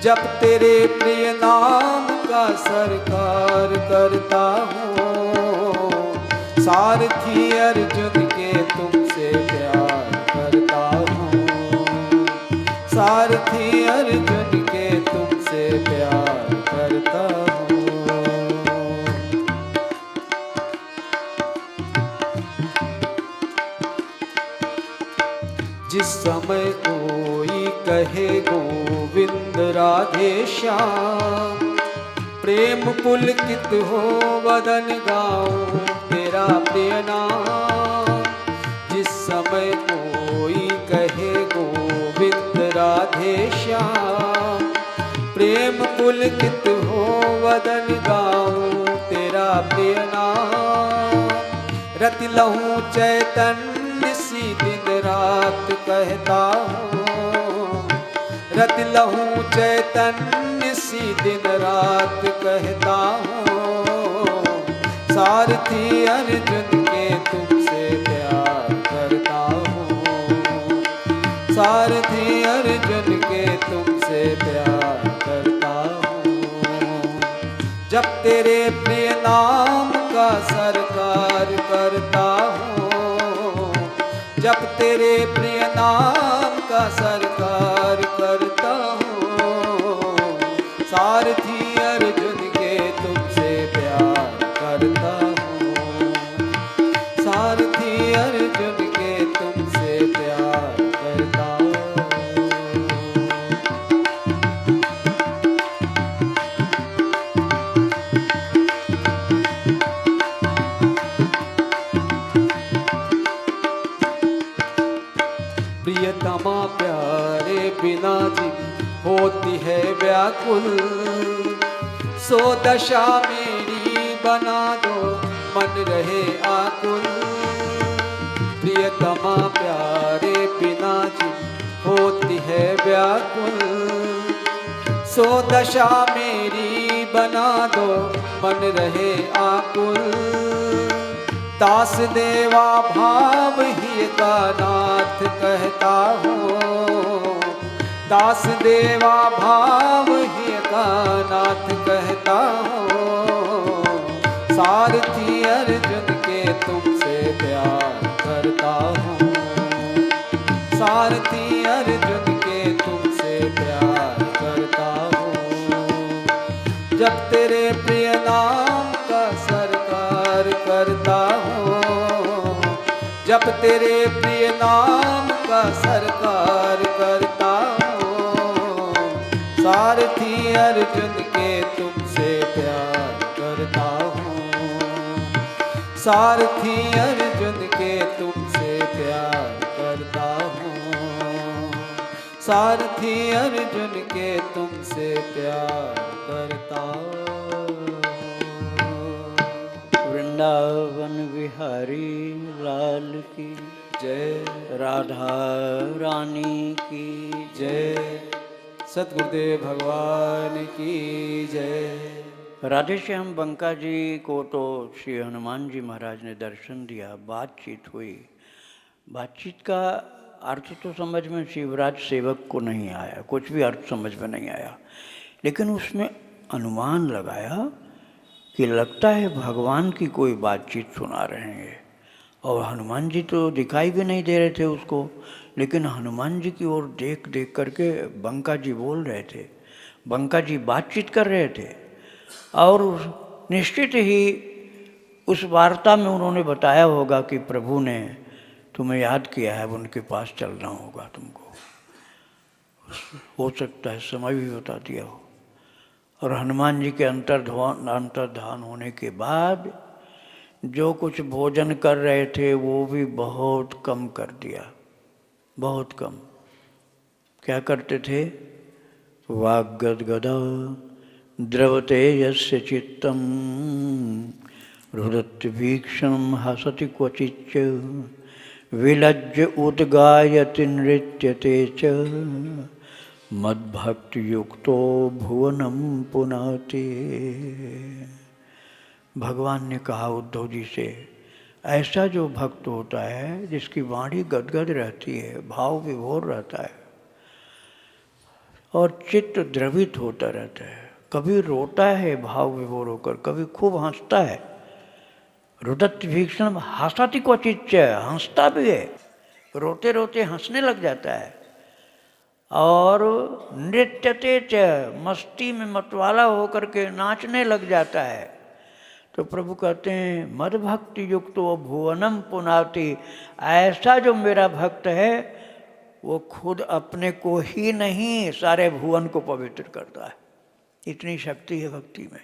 जब तेरे प्रिय नाम का सरकार करता हूँ। सारथी अर्जुन के तुमसे प्यार करता हूँ, सारथी अर्जुन के तुमसे प्यार करता हूँ। जिस समय कोई कहे गोविंद राधे श्याम, प्रेम पुलकित हो वदन गाऊं तेरा प्रिय नाम। समय कोई कहे गोविंद राधे श्याम, प्रेम पुलकित हो वदन गाऊं तेरा प्रिय नाम। रति लहूं चैतन्य सी दिन रात कहता हूँ, रति लहूं चैतन्य सी दिन रात कहता हूँ। सारथी अर्जुन के तुमसे प्यार करता हूँ, सारथी अर्जुन के तुमसे प्यार करता हूँ। जब तेरे प्रिय नाम का सरकार करता हूँ, जब तेरे प्रिय नाम का सरकार करता हूँ। सारथी अर्जुन के तुमसे प्यार करता हूँ, सारथी अर्जुन के तुमसे प्यार करता हूँ। प्रियतमा प्यारे बिना जी होती है व्याकुल, सो दशा मेरी बना दो मन रहे आकुल। प्रियतमा प्यारे बिना जी होती है व्याकुल, सो दशा मेरी बना दो मन रहे आकुल। दास देवा भाव ही का नाथ कहता हूँ, दास देवा भाव ही का नाथ कहता हूँ। सारथी अर्जुन के तुमसे प्यार करता हूँ, सारथी अर्जुन के तुमसे प्यार करता हूँ। जब तेरे प्रिय नाम का सरकार करता हूँ, जब तेरे प्रिय नाम का सरकार करता हूँ। सारथी अर्जुन के तुमसे प्यार करता हूँ, सारथी अर्जुन के तुमसे प्यार करता हूँ। सारथी अर्जुन के तुमसे प्यार करता हूँ। वृंदावन बिहारी लाल की जय, राधा रानी की जय, सतगुरुदेव भगवान की जय। राधे श्याम बंका जी को तो श्री हनुमान जी महाराज ने दर्शन दिया, बातचीत हुई। बातचीत का अर्थ तो समझ में शिवराज सेवक को नहीं आया, कुछ भी अर्थ समझ में नहीं आया, लेकिन उसने अनुमान लगाया कि लगता है भगवान की कोई बातचीत सुना रहे हैं। और हनुमान जी तो दिखाई भी नहीं दे रहे थे उसको, लेकिन हनुमान जी की ओर देख देख करके बंका जी बोल रहे थे, बंका जी बातचीत कर रहे थे। और निश्चित ही उस वार्ता में उन्होंने बताया होगा कि प्रभु ने तुम्हें याद किया है, उनके पास चलना होगा तुमको। हो सकता है समय भी बता दिया हो। और हनुमान जी के अंतर्धान होने के बाद जो कुछ भोजन कर रहे थे वो भी बहुत कम कर दिया, बहुत कम। क्या करते थे? वाग्गदगदा द्रवते यस्य चित्तम रुदत्वीक्षणं हसति क्वचिच्च विलज्य उद्गायति नृत्यते च मद्भक्ति युक्तो भुवनम पुनाति। भगवान ने कहा उद्धव जी से, ऐसा जो भक्त होता है जिसकी वाणी गदगद रहती है, भाव विभोर रहता है और चित्त द्रवित होता रहता है, कभी रोता है भाव विभोर होकर, कभी खूब हंसता है। रुदत भीषण हंसती क्वचिच्च, हंसता भी है, रोते रोते हंसने लग जाता है। और नृत्यते च, मस्ती में मतवाला होकर के नाचने लग जाता है। तो प्रभु कहते हैं मद भक्ति युक्तो भुवनम पुनाति, ऐसा जो मेरा भक्त है वो खुद अपने को ही नहीं सारे भुवन को पवित्र करता है। इतनी शक्ति है भक्ति में।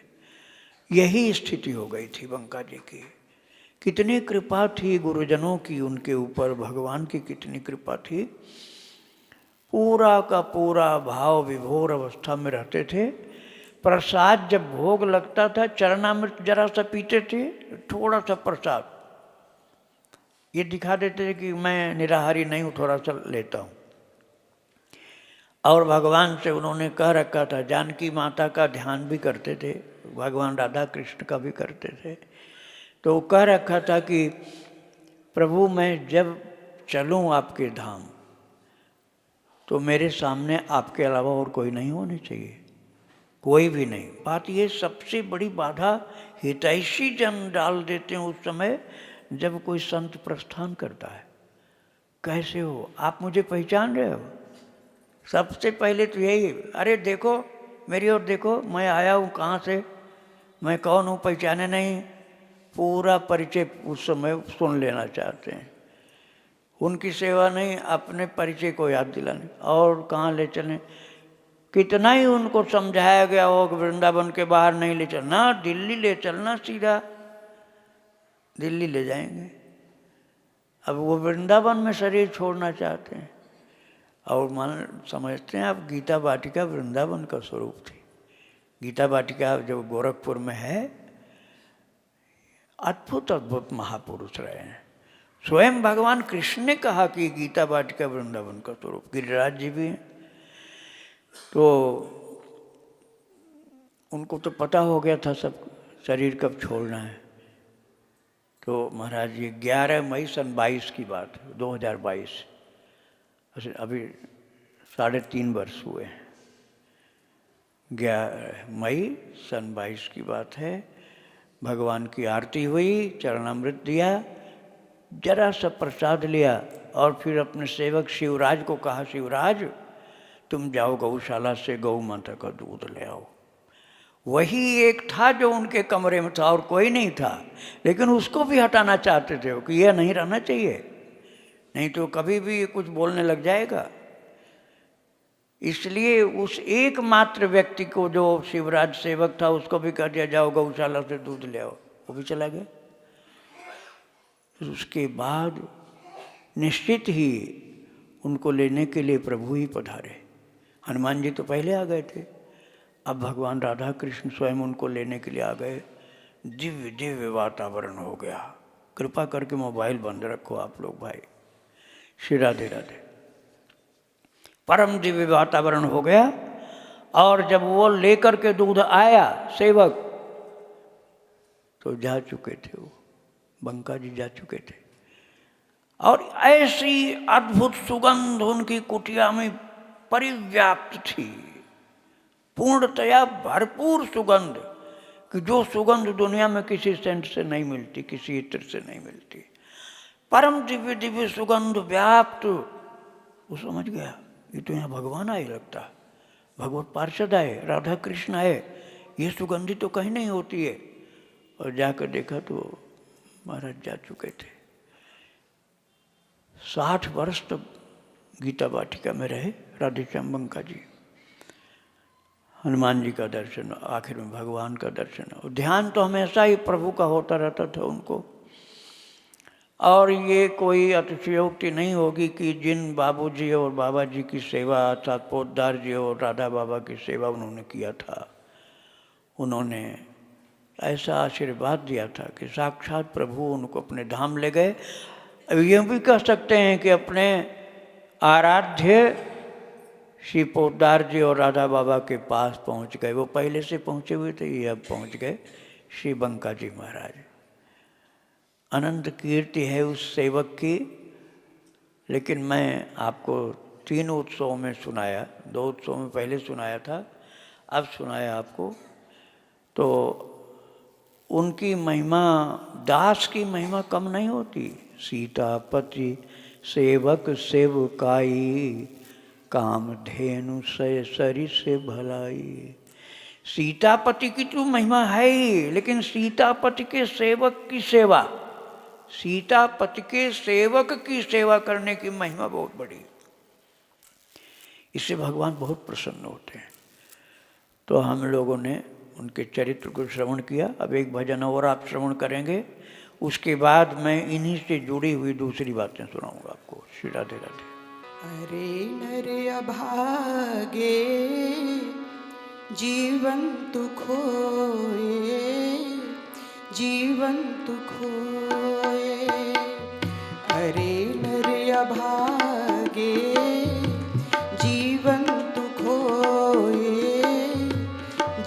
यही स्थिति हो गई थी बंका जी की कितनी कृपा थी गुरुजनों की उनके ऊपर, भगवान की कितनी कृपा थी। पूरा का पूरा भाव विभोर अवस्था में रहते थे। प्रसाद जब भोग लगता था, चरणामृत जरा सा पीते थे, थोड़ा सा प्रसाद, ये दिखा देते थे कि मैं निराहारी नहीं हूँ, थोड़ा सा लेता हूँ। और भगवान से उन्होंने कह रखा था, जानकी माता का ध्यान भी करते थे, भगवान राधा कृष्ण का भी करते थे। तो कह रखा था कि प्रभु मैं जब चलूँ आपके धाम तो मेरे सामने आपके अलावा और कोई नहीं होने चाहिए, कोई भी नहीं। बात ये सबसे बड़ी बाधा हितैषी जन डाल देते हैं उस समय जब कोई संत प्रस्थान करता है। कैसे हो आप, मुझे पहचान रहे हो? सबसे पहले तो यही, अरे देखो मेरी ओर देखो, मैं आया हूँ कहाँ से, मैं कौन हूँ, पहचाने नहीं। पूरा परिचय उस समय सुन लेना चाहते हैं। उनकी सेवा नहीं, अपने परिचय को याद दिलाने। और कहाँ ले चलें, कितना ही उनको समझाया गया हो कि वृंदावन के बाहर नहीं ले चलना, दिल्ली ले चलना, सीधा दिल्ली ले जाएंगे। अब वो वृंदावन में शरीर छोड़ना चाहते हैं और मान समझते हैं आप गीता वाटिका वृंदावन का स्वरूप थी। गीता वाटिका जो गोरखपुर में है, अद्भुत अद्भुत महापुरुष रहे हैं। स्वयं भगवान कृष्ण ने कहा कि गीता वाटिका वृंदावन का स्वरूप। गिरिराज जी भी हैं, तो उनको तो पता हो गया था सब शरीर कब छोड़ना है। तो महाराज ये 11 मई सन 22 की बात है, 2022, अभी 3.5 वर्ष हुए हैं। 11 मई सन 22 की बात है। भगवान की आरती हुई, चरणामृत दिया, जरा सा प्रसाद लिया और फिर अपने सेवक शिवराज को कहा, शिवराज तुम जाओ गौशाला से गौ माता का दूध ले आओ। वही एक था जो उनके कमरे में था और कोई नहीं था, लेकिन उसको भी हटाना चाहते थे कि यह नहीं रहना चाहिए, नहीं तो कभी भी कुछ बोलने लग जाएगा। इसलिए उस एकमात्र व्यक्ति को जो शिवराज सेवक था उसको भी कह दिया जाओ गौशाला से दूध ले आओ, वो भी चला गया। उसके बाद निश्चित ही उनको लेने के लिए प्रभु ही पधारे। हनुमान जी तो पहले आ गए थे, अब भगवान राधा कृष्ण स्वयं उनको लेने के लिए आ गए। दिव्य दिव्य वातावरण हो गया। कृपा करके मोबाइल बंद रखो आप लोग भाई। श्री राधे राधे। परम दिव्य वातावरण हो गया। और जब वो लेकर के दूध आया सेवक, तो जा चुके थे, वो बंका जी जा चुके थे। और ऐसी अद्भुत सुगंध उनकी कुटिया में परिव्याप्त थी, पूर्णतया भरपूर सुगंध, कि जो सुगंध दुनिया में किसी सेंट से नहीं मिलती, किसी इत्र से नहीं मिलती। परम दिव्य दिव्य सुगंध व्याप्त। वो समझ गया ये तो यहाँ भगवान आए, लगता भगवत पार्षद आए, राधा कृष्ण आए, ये सुगंधी तो कहीं नहीं होती है। और जाकर देखा तो महाराज जा चुके थे। 60 वर्ष तक गीता वाटिका में रहे राधेश्याम बंका जी। हनुमान जी का दर्शन, आखिर में भगवान का दर्शन, और ध्यान तो हमेशा ही प्रभु का होता रहता था उनको। और ये कोई अतिशयोक्ति नहीं होगी कि जिन बाबूजी और बाबा जी की सेवा, अर्थात पोद्दार जी और राधा बाबा की सेवा उन्होंने किया था, उन्होंने ऐसा आशीर्वाद दिया था कि साक्षात प्रभु उनको अपने धाम ले गए। अब ये भी कह सकते हैं कि अपने आराध्य श्री पोद्दार जी और राधा बाबा के पास पहुंच गए। वो पहले से पहुंचे हुए थे, ये अब पहुंच गए श्री बंका जी महाराज। अनंत कीर्ति है उस सेवक की। लेकिन मैं आपको 3 उत्सव में सुनाया, 2 उत्सव में पहले सुनाया था, अब सुनाया आपको। तो उनकी महिमा, दास की महिमा कम नहीं होती। सीतापति सेवक सेवकाई, कामधेनु सय सरी से भलाई। सीतापति की तो महिमा है ही, लेकिन सीतापति के सेवक की सेवा, सीतापति के सेवक की सेवा करने की महिमा बहुत बड़ी। इससे भगवान बहुत प्रसन्न होते हैं। तो हम लोगों ने उनके चरित्र को श्रवण किया। अब एक भजन और आप श्रवण करेंगे, उसके बाद मैं इन्हीं से जुड़ी हुई दूसरी बातें सुनाऊंगा आपको। श्री राधे राधे। अरे नर अभागे जीवन तु खोए, जीवन तु खोए। अरे नर अभागे जीवन तु खोए,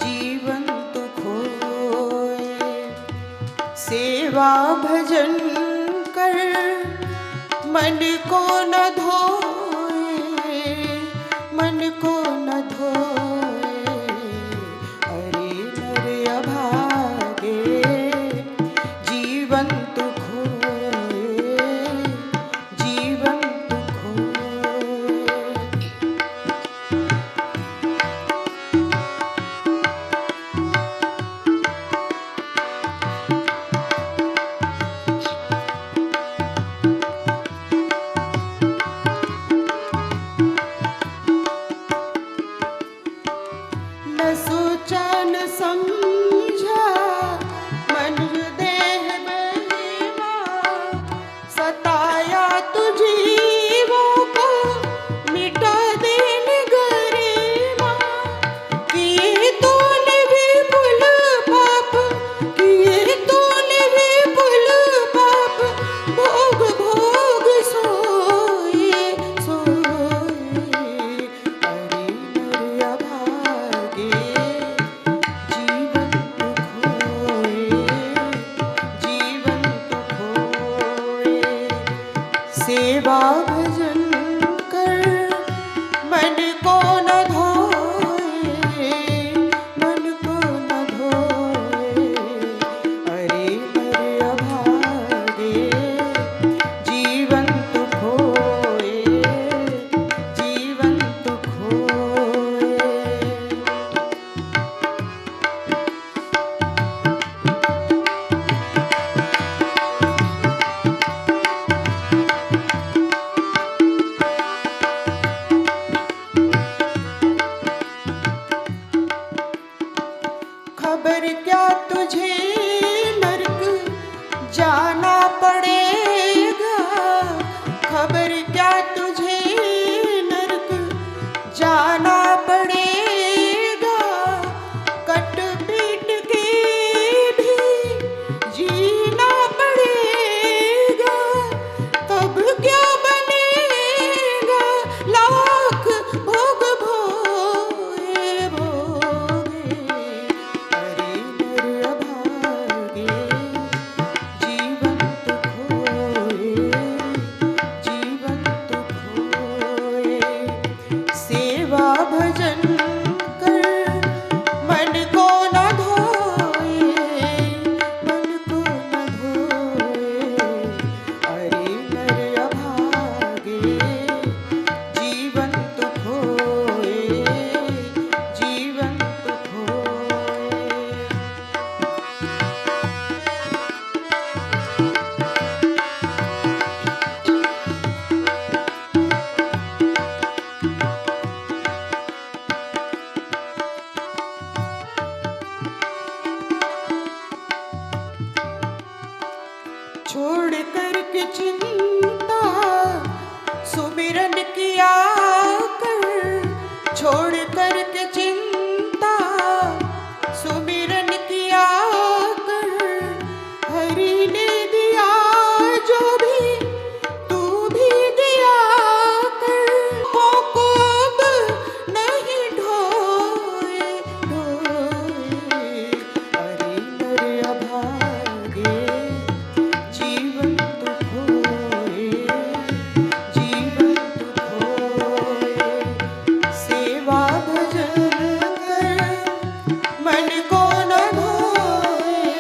जीवन तु खोए। सेवा भजन कर मन को न धोए, मन को न धोए। अरे नर अभागे जीवन तु खोए, जीवन तु खोए। न सोचा न समझा मन देह महिमा, सताया तु जीवों को मिटा देन गरिमा। किए तूने विपुल पाप, किए तूने विपुल पाप, भोग भोग सोए सोए। अरे नर अभागे जीवन तु खोए, जीवन तु खोए। सेवा भजन कर मन को न धोए, मन को न धोए। अरे नर अभागे जीवन तु खोए, जीवन तु खोए। खबर क्या तुझे नरक जाना पड़ेगा, खबर क्या तुझे नरक जाना पड़ेगा। कट पीट के भी जीना पड़ेगा, तब क्या बनेगा लाख भोग भोए भोगे। अरे नर अभागे जीवन तु खोए, जीवन तु खोए। सेवा भजन कर मन को न धोए, मन को न धोए। अरे नर अभागे जीवन तु खोए, जीवन तु खोए। छोड़ कर के चिंता सुमिरन किया कर, छोड़ कर के चिंता सुमिरन किया कर। हरि ने दिया जो भी तू भी दिया कर, पापों को अब नहीं ढोए ढोए। अरे नर अभागे जीवन तु खोए, जीवन तु खोए। सेवा भजन कर मन को न धोए,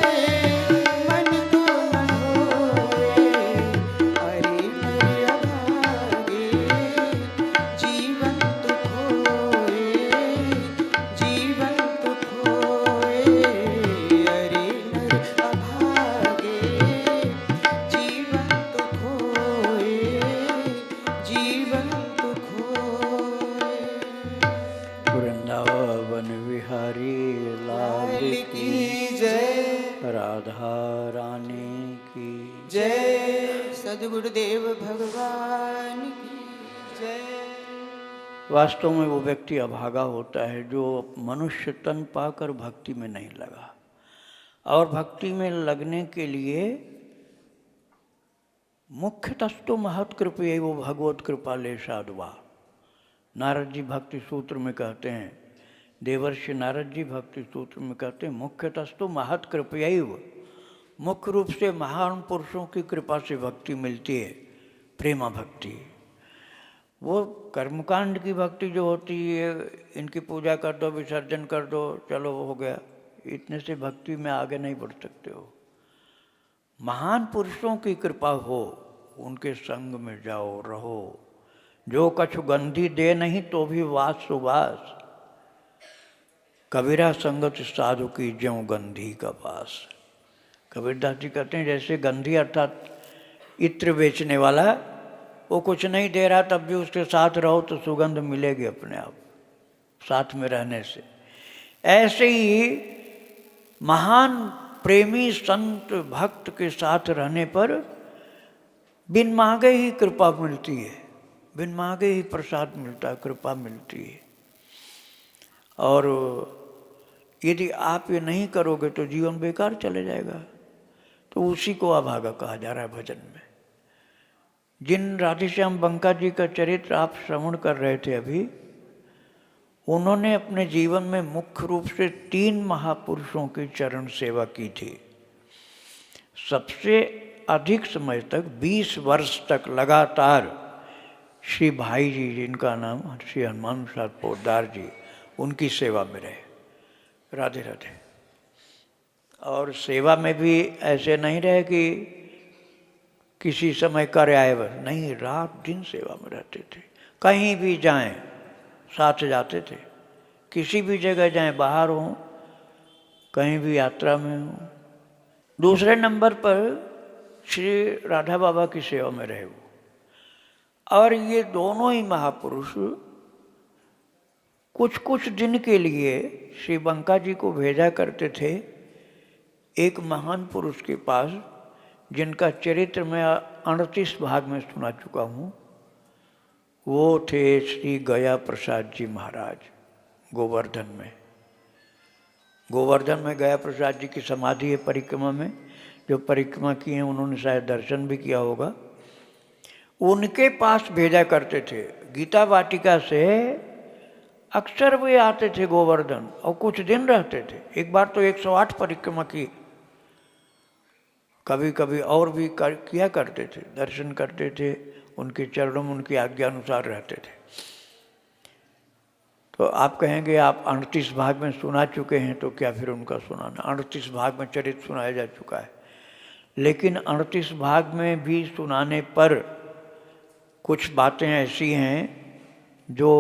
मन को न धोए। अरे नर अभागे जीवन तु खोए, जीवन तु खोए। अरे नर अभागे जीवन तु खोए, जीवन तु खोए। वृंदावन विहारी लाल की की जय। राधा रानी की जय। सद्गुरुदेव भगवान की जय। वास्तव में वो व्यक्ति अभागा होता है जो मनुष्य तन पाकर भक्ति में नहीं लगा। और भक्ति में लगने के लिए मुख्यतस्तु महत्कृपये वो भगवत कृपा ले साधुआ। नारद जी भक्ति सूत्र में कहते हैं, देवर्षि नारद जी भक्ति सूत्र में कहते हैं, मुख्यतस्तु महत्कृपयैव, मुख्य रूप से महान पुरुषों की कृपा से भक्ति मिलती है, प्रेमा भक्ति। वो कर्मकांड की भक्ति जो होती है, इनकी पूजा कर दो, विसर्जन कर दो, चलो हो गया, इतने से भक्ति में आगे नहीं बढ़ सकते हो। महान पुरुषों की कृपा हो, उनके संग में जाओ, रहो। जो कछु गंधी दे नहीं तो भी वास सुवास, कबीरा संगत साधु की ज्यों गंधी का पास। कबीरदास जी कहते हैं जैसे गंधी अर्थात इत्र बेचने वाला, वो कुछ नहीं दे रहा तब भी उसके साथ रहो तो सुगंध मिलेगी अपने आप साथ में रहने से। ऐसे ही महान प्रेमी संत भक्त के साथ रहने पर बिन मांगे ही कृपा मिलती है, बिन मांगे ही प्रसाद मिलता है, कृपा मिलती है। और यदि आप ये नहीं करोगे तो जीवन बेकार चले जाएगा। तो उसी को अभागा कहा जा रहा है भजन में। जिन राधेश्याम बंका जी का चरित्र आप श्रवण कर रहे थे अभी, उन्होंने अपने जीवन में मुख्य रूप से 3 महापुरुषों की चरण सेवा की थी। सबसे अधिक समय तक 20 वर्ष तक लगातार श्री भाई जी, जिनका नाम श्री हनुमान प्रसाद पोद्दार जी, उनकी सेवा में रहे। राधे राधे। और सेवा में भी ऐसे नहीं रहे कि किसी समय कर आए बस, नहीं, रात दिन सेवा में रहते थे। कहीं भी जाएं साथ जाते थे, किसी भी जगह जाएं, बाहर हों, कहीं भी यात्रा में हों। दूसरे नंबर पर श्री राधा बाबा की सेवा में रहे वो। और ये दोनों ही महापुरुष कुछ कुछ दिन के लिए श्री बंका जी को भेजा करते थे एक महान पुरुष के पास, जिनका चरित्र मैं 38 भाग में सुना चुका हूँ। वो थे श्री गया प्रसाद जी महाराज, गोवर्धन में। गोवर्धन में गया प्रसाद जी की समाधि है परिक्रमा में। जो परिक्रमा की है उन्होंने शायद दर्शन भी किया होगा। उनके पास भेजा करते थे। गीता वाटिका से अक्सर वे आते थे गोवर्धन और कुछ दिन रहते थे। एक बार तो 108 परिक्रमा की, कभी कभी और भी किया करते थे, दर्शन करते थे, उनके चरणों में उनकी आज्ञा अनुसार रहते थे। तो आप कहेंगे आप 38 भाग में सुना चुके हैं तो क्या फिर उनका सुनाना। 38 भाग में चरित्र सुनाया जा चुका है, लेकिन 38 भाग में भी सुनाने पर कुछ बातें ऐसी हैं जो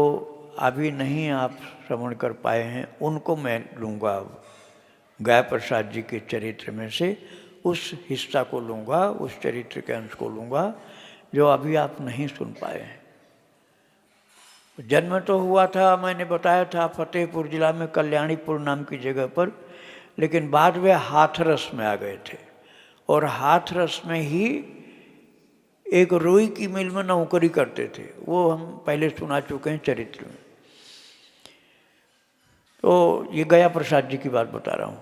अभी नहीं आप श्रवण कर पाए हैं, उनको मैं लूँगा। गया प्रसाद जी के चरित्र में से उस हिस्सा को लूँगा, उस चरित्र के अंश को लूँगा जो अभी आप नहीं सुन पाए हैं। जन्म तो हुआ था, मैंने बताया था, फतेहपुर जिला में कल्याणीपुर नाम की जगह पर, लेकिन बाद में हाथरस में आ गए थे। और हाथरस में ही एक रुई की मिल में नौकरी करते थे, वो हम पहले सुना चुके हैं चरित्र में। तो ये गया प्रसाद जी की बात बता रहा हूँ।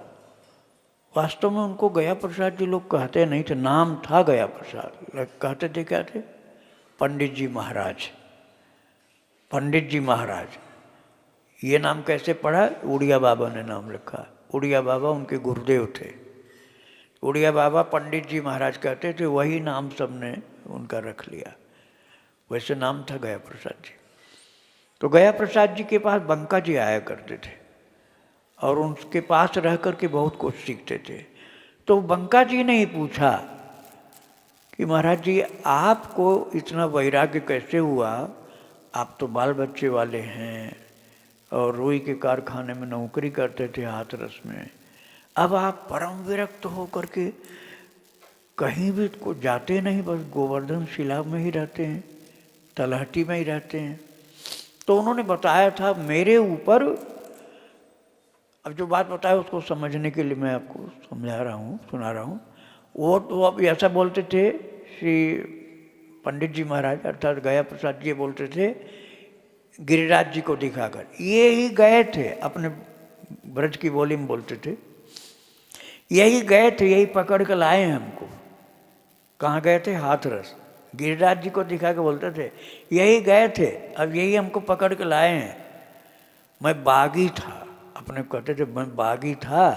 वास्तव में उनको गया प्रसाद जी लोग कहते नहीं थे, नाम था गया प्रसाद, कहते थे क्या थे, पंडित जी महाराज। पंडित जी महाराज ये नाम कैसे पढ़ा, उड़िया बाबा ने नाम रखा। उड़िया बाबा उनके गुरुदेव थे। उड़िया बाबा पंडित जी महाराज कहते थे, वही नाम सबने उनका रख लिया। वैसे नाम था गया प्रसाद जी। तो गया प्रसाद जी के पास बंका जी आया करते थे और उनके पास रह कर के बहुत कुछ सीखते थे। तो बंका जी ने ही पूछा कि महाराज जी आपको इतना वैराग्य कैसे हुआ, आप तो बाल बच्चे वाले हैं और रुई के कारखाने में नौकरी करते थे हाथरस में, अब आप परम विरक्त हो करके कहीं भी को जाते नहीं, बस गोवर्धन शिला में ही रहते हैं, तलहटी में ही रहते हैं। तो उन्होंने बताया था मेरे ऊपर, अब जो बात बताया उसको समझने के लिए मैं आपको समझा रहा हूँ, सुना रहा हूँ। वो तो अब ऐसा बोलते थे, श्री पंडित जी महाराज अर्थात गया प्रसाद जी बोलते थे गिरिराज जी को दिखाकर, ये ही गए थे, अपने ब्रज की बोली में बोलते थे, यही गए थे, यही पकड़ कर लाए हैं हमको। कहाँ गए थे? हाथरस। गिरिराज जी को दिखा के बोलते थे यही गए थे, अब यही हमको पकड़ के लाए हैं। मैं बागी था, अपने कहते थे मैं बागी था,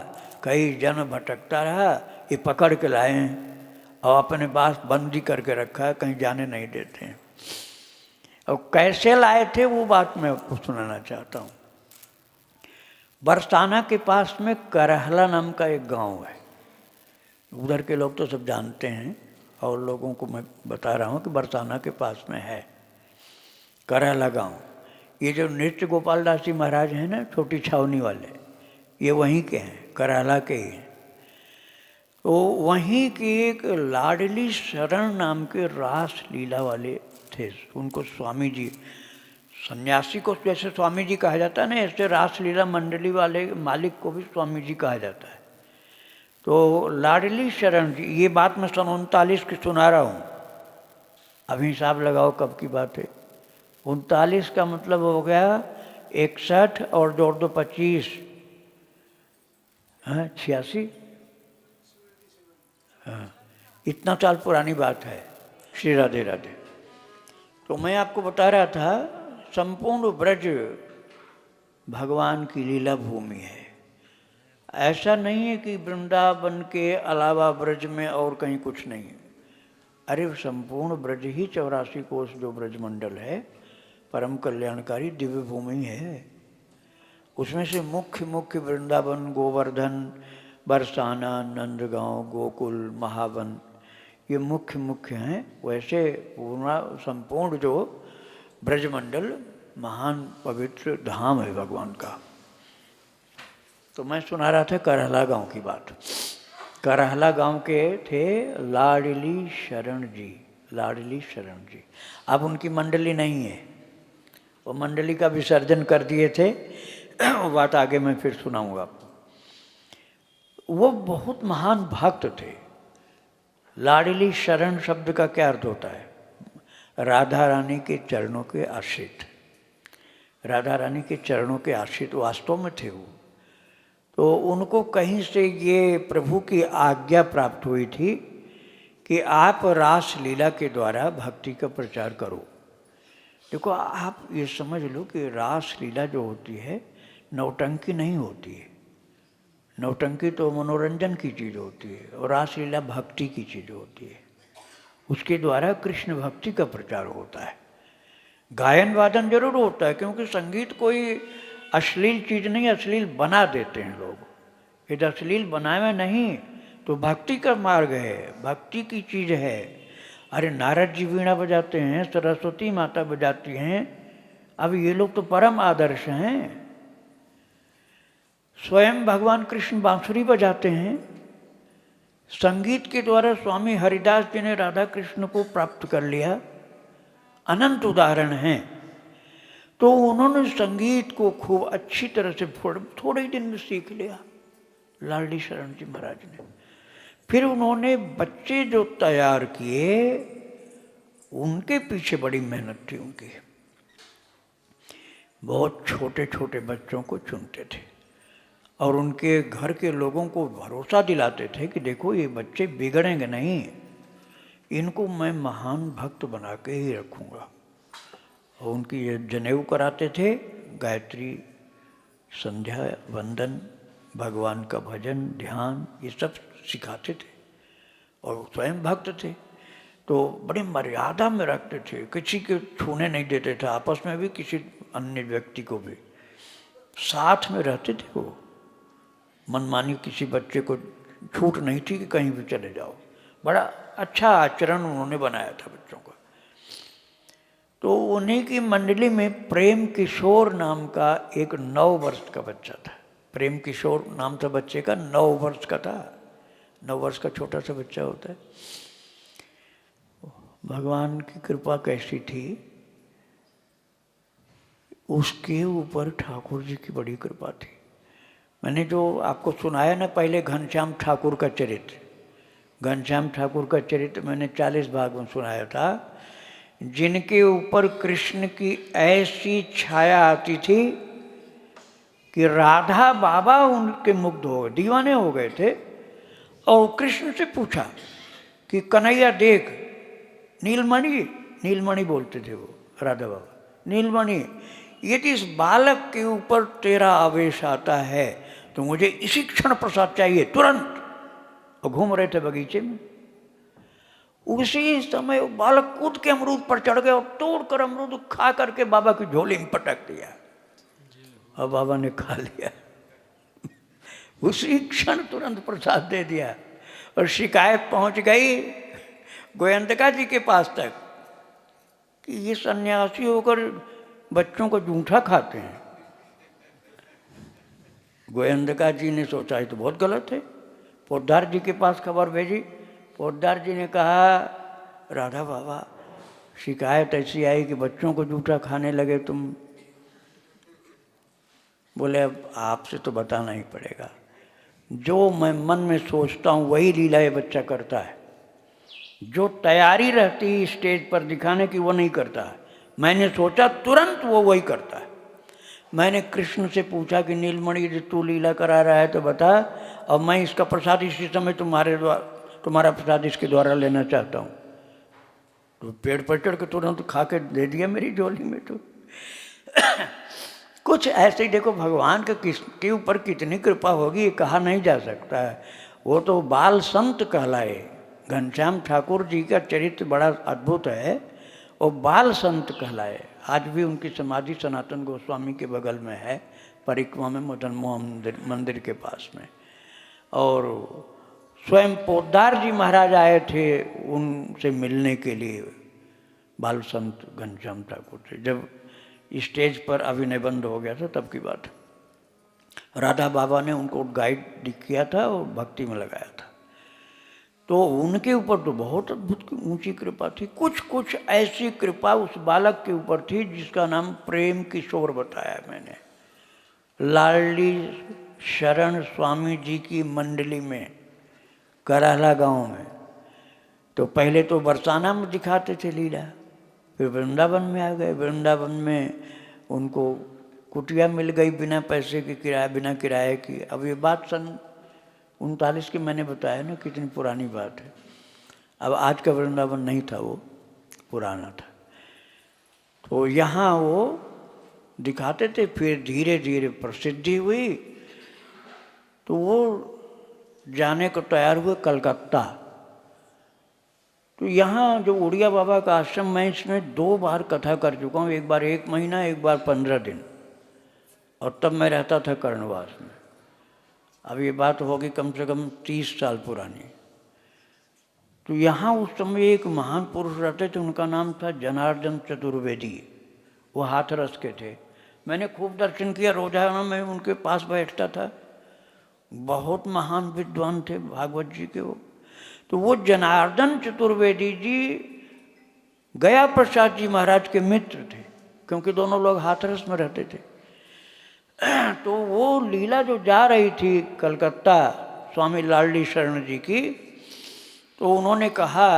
कई जन्म भटकता रहा, ये पकड़ के लाए हैं और अपने पास बंदी करके रखा है, कहीं जाने नहीं देते हैं। और कैसे लाए थे वो बात मैं आपको सुनाना चाहता हूँ। बरसाना के पास में करहला नाम का एक गांव है, उधर के लोग तो सब जानते हैं और लोगों को मैं बता रहा हूँ कि बरसाना के पास में है करहला गांव। ये जो नृत्य गोपाल दास जी महाराज हैं ना, छोटी छावनी वाले, ये वहीं के हैं, करहला के ही हैं। तो वहीं की एक लाडली शरण नाम के रास लीला वाले थे, उनको स्वामी जी, सन्यासी को जैसे स्वामी जी कहा जाता है ना, ऐसे रास लीला मंडली वाले मालिक को भी स्वामी जी कहा जाता है। तो लाडली शरण जी, ये बात मैं सन 39 की सुना रहा हूँ, अभी हिसाब लगाओ कब की बात है। 39 का मतलब हो गया 61 और जोड़ दो 25, हाँ 86, हाँ इतना साल पुरानी बात है। श्री राधे राधे। तो मैं आपको बता रहा था संपूर्ण ब्रज भगवान की लीला भूमि है। ऐसा नहीं है कि वृंदावन के अलावा ब्रज में और कहीं कुछ नहीं है। अरे संपूर्ण ब्रज ही 84 कोष जो ब्रज मंडल है, परम कल्याणकारी दिव्य भूमि है। उसमें से मुख्य मुख्य वृंदावन, गोवर्धन, बरसाना, नंदगांव, गोकुल, महावन, ये मुख्य मुख्य हैं। वैसे पूरा संपूर्ण जो ब्रजमंडल महान पवित्र धाम है भगवान का। तो मैं सुना रहा था करहला गांव की बात। करहला गांव के थे लाडली शरण जी, लाडली शरण जी। अब उनकी मंडली नहीं है, वो मंडली का विसर्जन कर दिए थे, वो बात आगे मैं फिर सुनाऊंगा आपको। वो बहुत महान भक्त थे। लाडली शरण शब्द का क्या अर्थ होता है? राधा रानी के चरणों के आश्रित, राधा रानी के चरणों के आश्रित वास्तव में थे वो। तो उनको कहीं से ये प्रभु की आज्ञा प्राप्त हुई थी कि आप रास लीला के द्वारा भक्ति का प्रचार करो। देखो आप ये समझ लो कि रास लीला जो होती है नौटंकी नहीं होती है। नौटंकी तो मनोरंजन की चीज़ होती है और रास लीला भक्ति की चीज़ होती है। उसके द्वारा कृष्ण भक्ति का प्रचार होता है। गायन वादन जरूर होता है, क्योंकि संगीत कोई अश्लील चीज़ नहीं, अश्लील बना देते हैं लोग। यदि अश्लील बनाए नहीं तो भक्ति का मार्ग है, भक्ति की चीज़ है। अरे नारद जी वीणा बजाते हैं, सरस्वती माता बजाती हैं, अब ये लोग तो परम आदर्श हैं। स्वयं भगवान कृष्ण बांसुरी बजाते हैं। संगीत के द्वारा स्वामी हरिदास जी ने राधा कृष्ण को प्राप्त कर लिया, अनंत उदाहरण हैं। तो उन्होंने संगीत को खूब अच्छी तरह से थोड़े ही दिन में सीख लिया लाडली शरण जी महाराज ने। फिर उन्होंने बच्चे जो तैयार किए, उनके पीछे बड़ी मेहनत थी उनकी। बहुत छोटे छोटे बच्चों को चुनते थे और उनके घर के लोगों को भरोसा दिलाते थे कि देखो ये बच्चे बिगड़ेंगे नहीं, इनको मैं महान भक्त बना के ही रखूँगा। और उनकी ये जनेऊ कराते थे, गायत्री, संध्या, वंदन, भगवान का भजन, ध्यान, ये सब सिखाते थे। और स्वयं भक्त थे तो बड़ी मर्यादा में रखते थे, किसी के छूने नहीं देते थे, आपस में भी किसी अन्य व्यक्ति को भी साथ में रहते थे। वो मनमानी किसी बच्चे को छूट नहीं थी कि कहीं भी चले जाओ। बड़ा अच्छा आचरण उन्होंने बनाया था बच्चों का। तो उन्हीं की मंडली में प्रेम किशोर नाम का एक 9 वर्ष का बच्चा था। प्रेम किशोर नाम था बच्चे का, 9 वर्ष का था। 9 वर्ष का छोटा सा बच्चा होता है। भगवान की कृपा कैसी थी, उसके ऊपर ठाकुर जी की बड़ी कृपा थी। मैंने जो आपको सुनाया ना पहले घनश्याम ठाकुर का चरित्र, घनश्याम ठाकुर का चरित्र मैंने 40 भाग में सुनाया था, जिनके ऊपर कृष्ण की ऐसी छाया आती थी कि राधा बाबा उनके मुग्ध हो गए, दीवाने हो गए थे। और कृष्ण से पूछा कि कन्हैया देख, नीलमणि, नीलमणि बोलते थे वो राधा बाबा, नीलमणि यदि इस बालक के ऊपर तेरा आवेश आता है तो मुझे इसी क्षण प्रसाद चाहिए, तुरंत। और घूम रहे थे बगीचे में, उसी समय वो बालक कूद के अमरूद पर चढ़ गया और तोड़कर अमरूद खा करके बाबा की झोली में पटक दिया और बाबा ने खा लिया। उसी क्षण तुरंत प्रसाद दे दिया। और शिकायत पहुंच गई गोयंतका जी के पास तक कि ये सन्यासी होकर बच्चों को जूठा खाते हैं। गोयंतका जी ने सोचा ये तो बहुत गलत है। पोद्दार जी के पास खबर भेजी। पोद्दार जी ने कहा राधा बाबा शिकायत ऐसी आई कि बच्चों को जूठा खाने लगे तुम। बोले अब आपसे तो बताना ही पड़ेगा, जो मैं मन में सोचता हूँ वही लीला ये बच्चा करता है, जो तैयारी रहती है स्टेज पर दिखाने की वो नहीं करता है। मैंने सोचा तुरंत वो वही करता है। मैंने कृष्ण से पूछा कि नीलमणि यदि तू लीला करा रहा है तो बता, और मैं इसका प्रसाद इसी समय तुम्हारा प्रसाद इसके द्वारा लेना चाहता हूँ। तो पेड़ पर चढ़ के तुरंत खा के दे दिया मेरी झोली में। तो कुछ ऐसे ही देखो भगवान के ऊपर कितनी कृपा होगी ये कहा नहीं जा सकता है। वो तो बाल संत कहलाए। घनश्याम ठाकुर जी का चरित्र बड़ा अद्भुत है, वो बाल संत कहलाए। आज भी उनकी समाधि सनातन गोस्वामी के बगल में है, परिक्रमा में मदन मोहन मंदिर के पास में। और स्वयं पोद्दार जी महाराज आए थे उनसे मिलने के लिए, बाल संत घनश्याम ठाकुर से, जब स्टेज पर अभिनय बंद हो गया था तब की बात। राधा बाबा ने उनको गाइड किया था और भक्ति में लगाया था। तो उनके ऊपर तो बहुत अद्भुत ऊंची कृपा थी। कुछ कुछ ऐसी कृपा उस बालक के ऊपर थी जिसका नाम प्रेम किशोर बताया मैंने। लाडली शरण स्वामी जी की मंडली में करहला गांव में, तो पहले तो बरसाना में दिखाते थे लीला, फिर वृंदावन में आ गए। वृंदावन में उनको कुटिया मिल गई बिना पैसे की, किराया बिना किराए की। अब ये बात सन 39 की मैंने बताया ना, कितनी पुरानी बात है। अब आज का वृंदावन नहीं था, वो पुराना था। तो यहाँ वो दिखाते थे, फिर धीरे धीरे प्रसिद्धि हुई तो वो जाने को तैयार हुए कलकत्ता। तो यहाँ जो उड़िया बाबा का आश्रम, मैं इसमें 2 बार कथा कर चुका हूँ, एक बार 1 महीना, एक बार 15 दिन, और तब मैं रहता था कर्णवास में। अब ये बात होगी कम से कम 30 साल पुरानी। तो यहाँ उस समय एक महान पुरुष रहते थे, उनका नाम था जनार्दन चतुर्वेदी। वो हाथरस के थे। मैंने खूब दर्शन किया, रोजाना मैं उनके पास बैठता था। बहुत महान विद्वान थे भागवत जी के वो। तो वो जनार्दन चतुर्वेदी जी गया प्रसाद जी महाराज के मित्र थे, क्योंकि दोनों लोग हाथरस में रहते थे। तो वो लीला जो जा रही थी कलकत्ता स्वामी लाडली शरण जी की, तो उन्होंने कहा,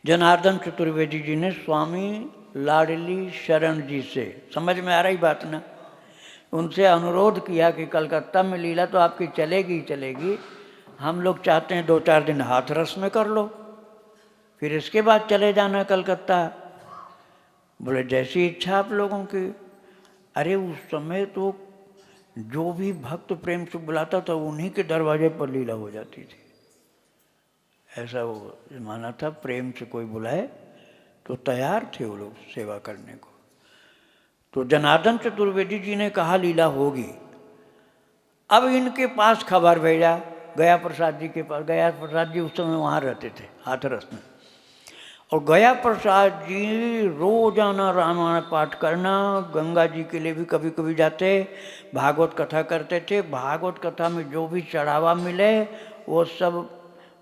जनार्दन चतुर्वेदी जी ने स्वामी लाडली शरण जी से, समझ में आ रही बात ना, उनसे अनुरोध किया कि कलकत्ता में लीला तो आपकी चलेगी चलेगी, हम लोग चाहते हैं 2-4 दिन हाथरस में कर लो, फिर इसके बाद चले जाना कलकत्ता। बोले जैसी इच्छा आप लोगों की। अरे उस समय तो जो भी भक्त प्रेम से बुलाता था उन्हीं के दरवाजे पर लीला हो जाती थी। ऐसा वो जमाना था, प्रेम से कोई बुलाए तो तैयार थे वो लोग सेवा करने को। तो जनार्दन चतुर्वेदी जी ने कहा लीला होगी। अब इनके पास खबर भेजा गया प्रसाद जी के पास। गया प्रसाद जी उस समय वहाँ रहते थे हाथरस में। और गया प्रसाद जी रोजाना रामायण पाठ करना, गंगा जी के लिए भी कभी कभी जाते, भागवत कथा करते थे। भागवत कथा में जो भी चढ़ावा मिले वो सब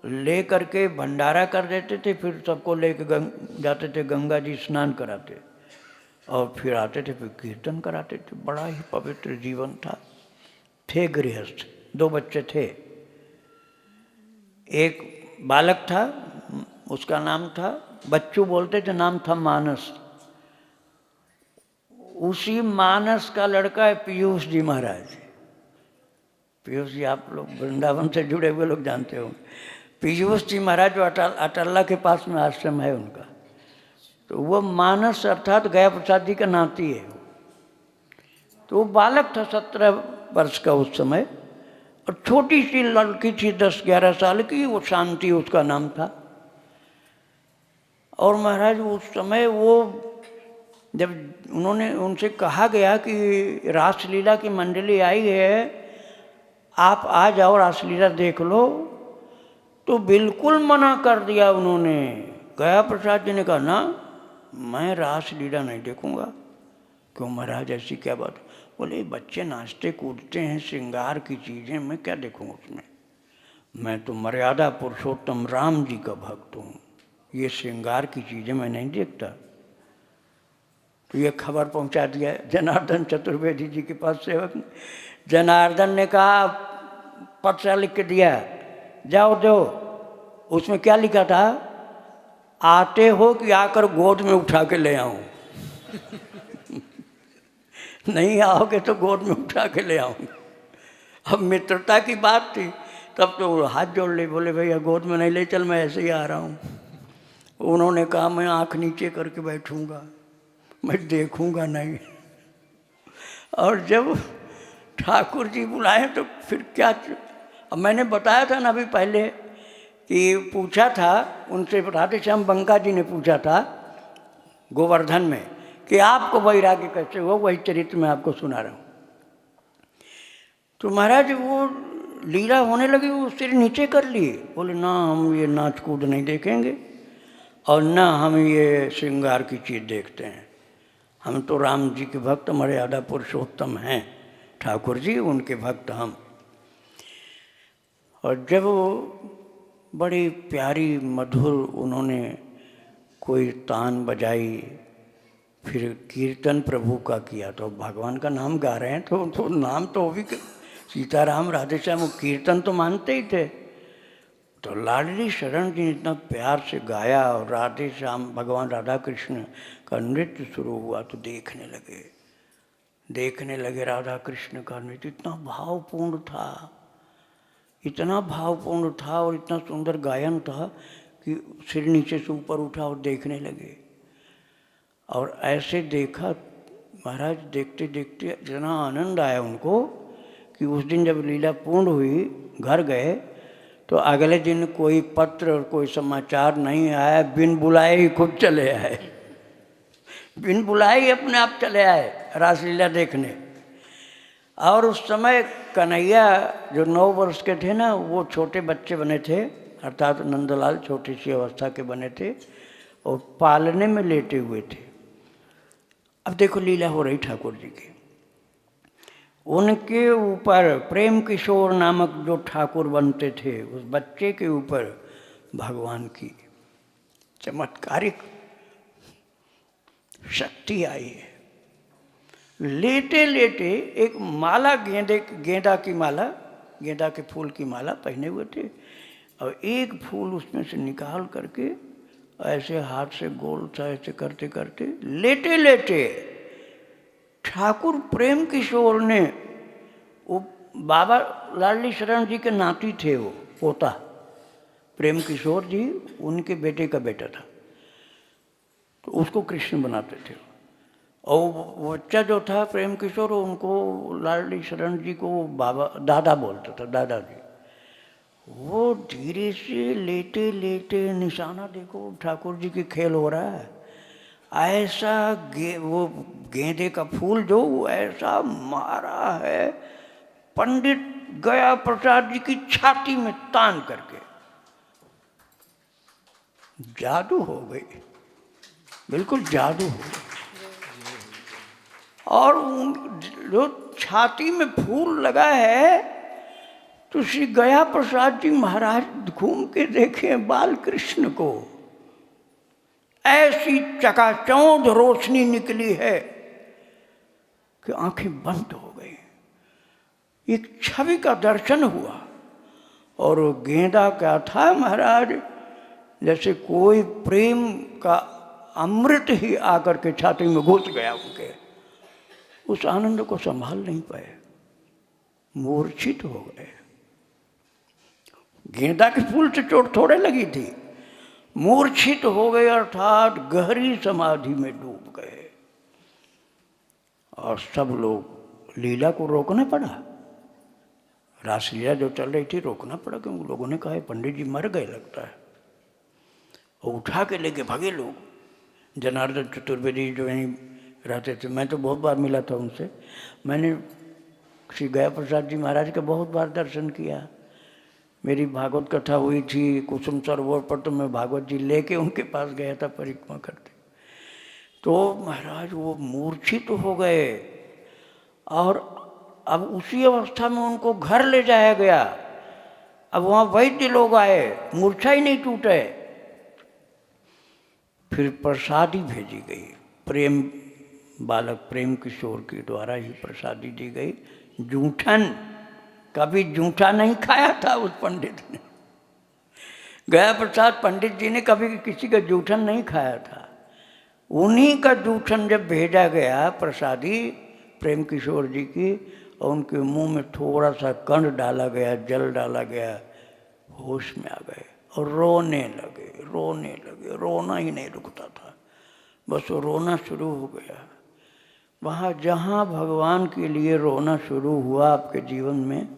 ले करके भंडारा कर देते थे, फिर सबको लेके जाते थे गंगा जी स्नान कराते, और फिर आते थे, फिर कीर्तन कराते थे। बड़ा ही पवित्र जीवन था। थे गृहस्थ, 2 बच्चे थे। एक बालक था, उसका नाम था, बच्चू बोलते थे, नाम था मानस। उसी मानस का लड़का है पीयूष जी महाराज। पीयूष जी आप लोग वृंदावन से जुड़े हुए लोग जानते हो। पीयूष जी महाराज जो अटल्ला के पास में आश्रम है उनका, तो वो मानस अर्थात गया प्रसाद जी का नाती है। तो वो बालक था 17 वर्ष का उस समय, और छोटी सी लड़की थी 10-11 साल की, वो शांति उसका नाम था। और महाराज उस समय वो जब उन्होंने उनसे कहा गया कि रासलीला की मंडली आई है, आप आ जाओ रासलीला देख लो, तो बिल्कुल मना कर दिया उन्होंने। गया प्रसाद जी ने कहा ना, मैं रासलीला नहीं देखूंगा। क्यों महाराज, ऐसी क्या बात? बोले बच्चे नाचते कूदते हैं, श्रृंगार की चीज़ें, मैं क्या देखूंगा उसमें? मैं तो मर्यादा पुरुषोत्तम राम जी का भक्त हूँ, ये श्रृंगार की चीज़ें मैं नहीं देखता। तो ये खबर पहुंचा दिया जनार्दन चतुर्वेदी जी के पास सेवक ने। जनार्दन ने कहा, पत्र लिख के दिया, जाओ दो। उसमें क्या लिखा था? आते हो कि आकर गोद में उठा के ले आऊं? नहीं आओगे तो गोद में उठा के ले आऊंगा। अब मित्रता की बात थी, तब तो हाथ जोड़ ले, बोले भैया गोद में नहीं ले चल, मैं ऐसे ही आ रहा हूँ। उन्होंने कहा मैं आँख नीचे करके बैठूंगा, मैं देखूंगा नहीं। और जब ठाकुर जी बुलाए तो फिर क्या, अब मैंने बताया था ना अभी पहले कि पूछा था उनसे, राधे श्याम बंका जी ने पूछा था गोवर्धन में कि आपको वैराग्य कैसे हो, वही चरित्र मैं आपको सुना रहा हूँ। तो महाराज वो लीला होने लगी, वो सिर नीचे कर लिए, बोले ना हम ये नाच कूद नहीं देखेंगे और ना हम ये श्रृंगार की चीज़ देखते हैं, हम तो राम जी के भक्त, मर्यादा पुरुषोत्तम हैं ठाकुर जी, उनके भक्त हम। और जब बड़ी प्यारी मधुर उन्होंने कोई तान बजाई, फिर कीर्तन प्रभु का किया, तो भगवान का नाम गा रहे हैं, तो नाम तो भी सीताराम राधे श्याम, कीर्तन तो मानते ही थे। तो लाडली शरण जी ने इतना प्यार से गाया और राधे श्याम भगवान राधा कृष्ण का नृत्य शुरू हुआ, तो देखने लगे राधा कृष्ण का नृत्य। इतना भावपूर्ण था, इतना भावपूर्ण था और इतना सुंदर गायन था कि सिर नीचे से ऊपर उठा और देखने लगे। और ऐसे देखा महाराज, देखते देखते इतना आनंद आया उनको कि उस दिन जब लीला पूर्ण हुई, घर गए तो अगले दिन कोई पत्र और कोई समाचार नहीं आया, बिन बुलाए ही खुद चले आए, बिन बुलाए ही अपने आप चले आए रासलीला देखने। और उस समय कन्हैया जो 9 वर्ष के थे ना, वो छोटे बच्चे बने थे, अर्थात नंदलाल छोटी सी अवस्था के बने थे और पालने में लेटे हुए थे। अब देखो लीला हो रही ठाकुर जी की, उनके ऊपर प्रेम किशोर नामक जो ठाकुर बनते थे, उस बच्चे के ऊपर भगवान की चमत्कारिक शक्ति आई है। लेटे लेटे एक माला, गेंदा की माला, गेंदा के फूल की माला पहने हुए थे, और एक फूल उसमें से निकाल करके ऐसे हाथ से गोल सा ऐसे करते करते लेटे लेटे ठाकुर प्रेम किशोर ने, वो बाबा लाडली शरण जी के नाती थे, वो पोता प्रेम किशोर जी उनके बेटे का बेटा था, तो उसको कृष्ण बनाते थे। और वो बच्चा जो था प्रेम किशोर, उनको लाडली शरण जी को बाबा दादा बोलता था, दादाजी। वो धीरे से लेटे लेटे, निशाना देखो ठाकुर जी की खेल हो रहा है, ऐसा वो गेंदे का फूल जो ऐसा मारा है पंडित गया प्रसाद जी की छाती में तान करके, जादू हो गई, बिल्कुल जादू हो गई। और जो छाती में फूल लगा है, तो श्री गया प्रसाद जी महाराज घूम के देखे बाल कृष्ण को, ऐसी चकाचौंध रोशनी निकली है कि आंखें बंद हो गई। एक छवि का दर्शन हुआ और वो गेंदा क्या था महाराज, जैसे कोई प्रेम का अमृत ही आकर के छाती में घुस गया उनके। उस आनंद को संभाल नहीं पाए, मूर्छित हो गए। गेंदा के फूल से चोट थोड़े लगी थी, मूर्छित हो गए अर्थात गहरी समाधि में डूब गए। और सब लोग लीला को रोकना पड़ा, रासलीला जो चल रही थी रोकना पड़ा, क्योंकि लोगों ने कहा पंडित जी मर गए लगता है। और उठा के लेके भागे लोग। जनार्दन चतुर्वेदी जो यहीं रहते थे, मैं तो बहुत बार मिला था उनसे, मैंने श्री गया प्रसाद जी महाराज का बहुत बार दर्शन किया। मेरी भागवत कथा हुई थी कुसुम सरोवर पर, तो मैं भागवत जी लेके उनके पास गया था परिक्रमा करते। तो महाराज वो मूर्छित हो गए और अब उसी अवस्था में उनको घर ले जाया गया। अब वहाँ वैद्य लोग आए, मूर्छा ही नहीं टूटे। फिर प्रसादी भेजी गई, प्रेम बालक प्रेम किशोर के द्वारा ही प्रसादी दी गई। जूठन, कभी जूठा नहीं खाया था उस पंडित ने। गया प्रसाद पंडित जी ने कभी किसी का जूठन नहीं खाया था। उन्हीं का जूठन जब भेजा गया प्रसादी प्रेम किशोर जी की, और उनके मुंह में थोड़ा सा कंड डाला गया, जल डाला गया, होश में आ गए और रोने लगे, रोने लगे। रोना ही नहीं रुकता था, बस वो रोना शुरू हो गया। वहाँ जहाँ भगवान के लिए रोना शुरू हुआ आपके जीवन में,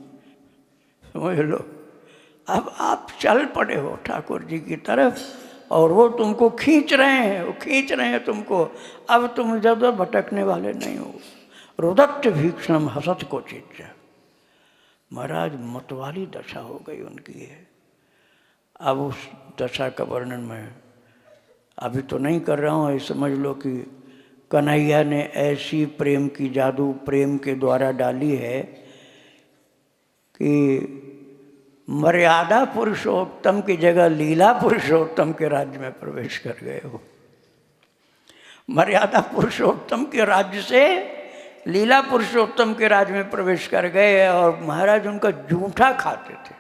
समझ लो अब आप चल पड़े हो ठाकुर जी की तरफ, और वो तुमको खींच रहे हैं, वो खींच रहे हैं तुमको। अब तुम इधर उधर भटकने वाले नहीं हो। रुदत्त भीक्षणम हसत को चित्त। महाराज मतवाली दशा हो गई उनकी है। अब उस दशा का वर्णन मैं अभी तो नहीं कर रहा हूँ। समझ लो कि कन्हैया ने ऐसी प्रेम की जादू प्रेम के द्वारा डाली है कि मर्यादा पुरुषोत्तम की जगह लीला पुरुषोत्तम के राज्य में प्रवेश कर गए हो। मर्यादा पुरुषोत्तम के राज्य से लीला पुरुषोत्तम के राज्य में प्रवेश कर गए। और महाराज उनका जूठा खाते थे।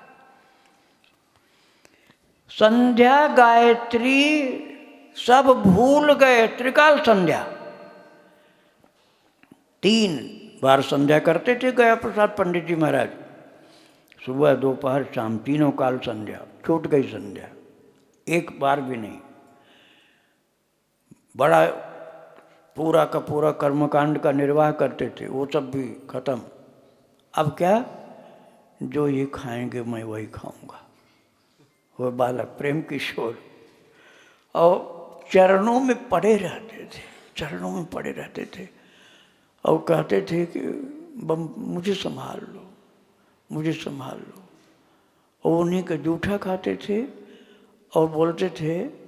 संध्या गायत्री सब भूल गए। त्रिकाल संध्या 3 बार संध्या करते थे गया प्रसाद पंडित जी महाराज, सुबह दोपहर शाम, तीनों काल संध्या। छूट गई संध्या, एक बार भी नहीं। बड़ा पूरा का पूरा कर्मकांड का निर्वाह करते थे, वो सब भी खत्म। अब क्या, जो ये खाएंगे मैं वही खाऊंगा। वो बालक प्रेम किशोर और चरणों में पड़े रहते थे, चरणों में पड़े रहते थे और कहते थे कि मुझे संभाल लो, मुझे संभाल लो। और उन्हीं का जूठा खाते थे और बोलते थे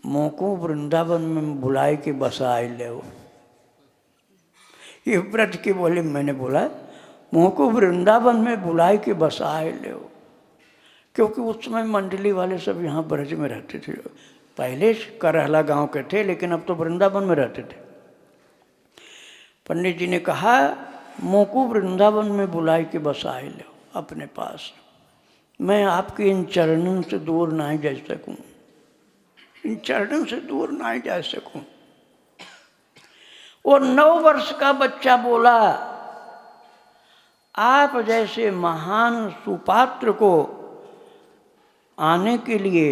मोको वृंदावन में बुलाए के बसाए ले। ये व्रत के बोले, मैंने बोला मोको वृंदावन में बुलाए के बसाए ले, क्योंकि उस समय मंडली वाले सब यहाँ ब्रज में रहते थे। पहले करहला गांव के थे, लेकिन अब तो वृंदावन में रहते थे। पंडित जी ने कहा मोको वृंदावन में बुलाए के बसाए लो अपने पास, मैं आपके इन चरणों से दूर ना ही जा सकूं, इन चरणों से दूर ना ही जा सकूं। वो 9 वर्ष का बच्चा बोला, आप जैसे महान सुपात्र को आने के लिए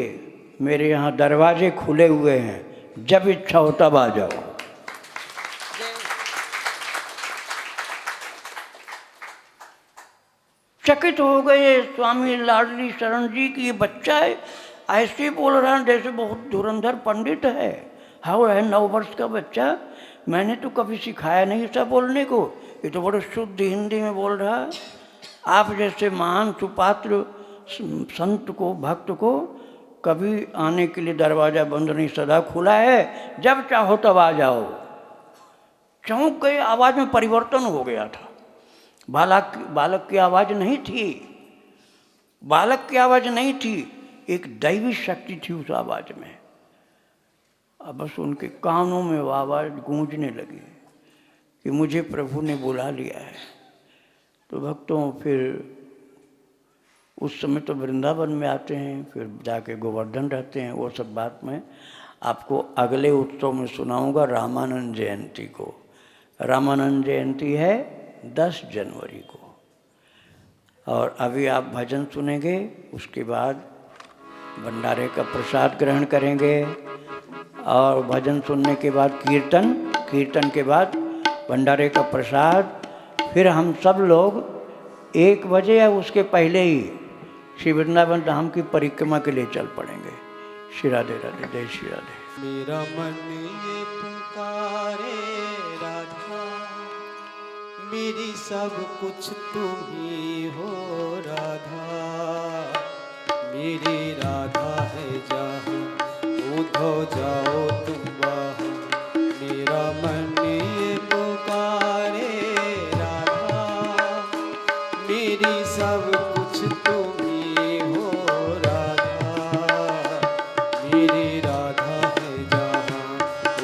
मेरे यहाँ दरवाजे खुले हुए हैं, जब इच्छा हो तब आ जाओ। चकित हो गए स्वामी लाडली शरण जी की, ये बच्चा है ऐसे बोल रहा है जैसे बहुत धुरंधर पंडित है। हाँ है 9 वर्ष का बच्चा, मैंने तो कभी सिखाया नहीं था बोलने को, ये तो बड़े शुद्ध हिंदी में बोल रहा है। आप जैसे महान सुपात्र संत को, भक्त को कभी आने के लिए दरवाज़ा बंद नहीं, सदा खुला है, जब चाहो तब आ जाओ। चौंक गए, आवाज़ में परिवर्तन हो गया था। बालक की आवाज़ नहीं थी, बालक की आवाज़ नहीं थी, एक दैवी शक्ति थी उस आवाज़ में। अब बस उनके कानों में वो आवाज़ गूंजने लगी कि मुझे प्रभु ने बुला लिया है। तो भक्तों फिर उस समय तो वृंदावन में आते हैं, फिर जाके गोवर्धन रहते हैं। वो सब बात मैं आपको अगले उत्सव में सुनाऊंगा, रामानंद जयंती को। रामानंद जयंती है 10 जनवरी को। और अभी आप भजन सुनेंगे, उसके बाद भंडारे का प्रसाद ग्रहण करेंगे, और भजन सुनने के बाद कीर्तन, कीर्तन के बाद भंडारे का प्रसाद। फिर हम सब लोग 1 बजे या उसके पहले ही श्री वृंदावन धाम की परिक्रमा के लिए चल पड़ेंगे। श्री राधे राधे, जय श्री राधे। मेरा मन ये पुकारे राधा, मेरी सब कुछ तुम ही हो राधा। मेरी राधा है जहाँ, उधो जाओ तुम वहाँ। मेरा मन ये पुकारे राधा, मेरी सब कुछ तुम ही हो राधा। मेरी राधा है जहाँ,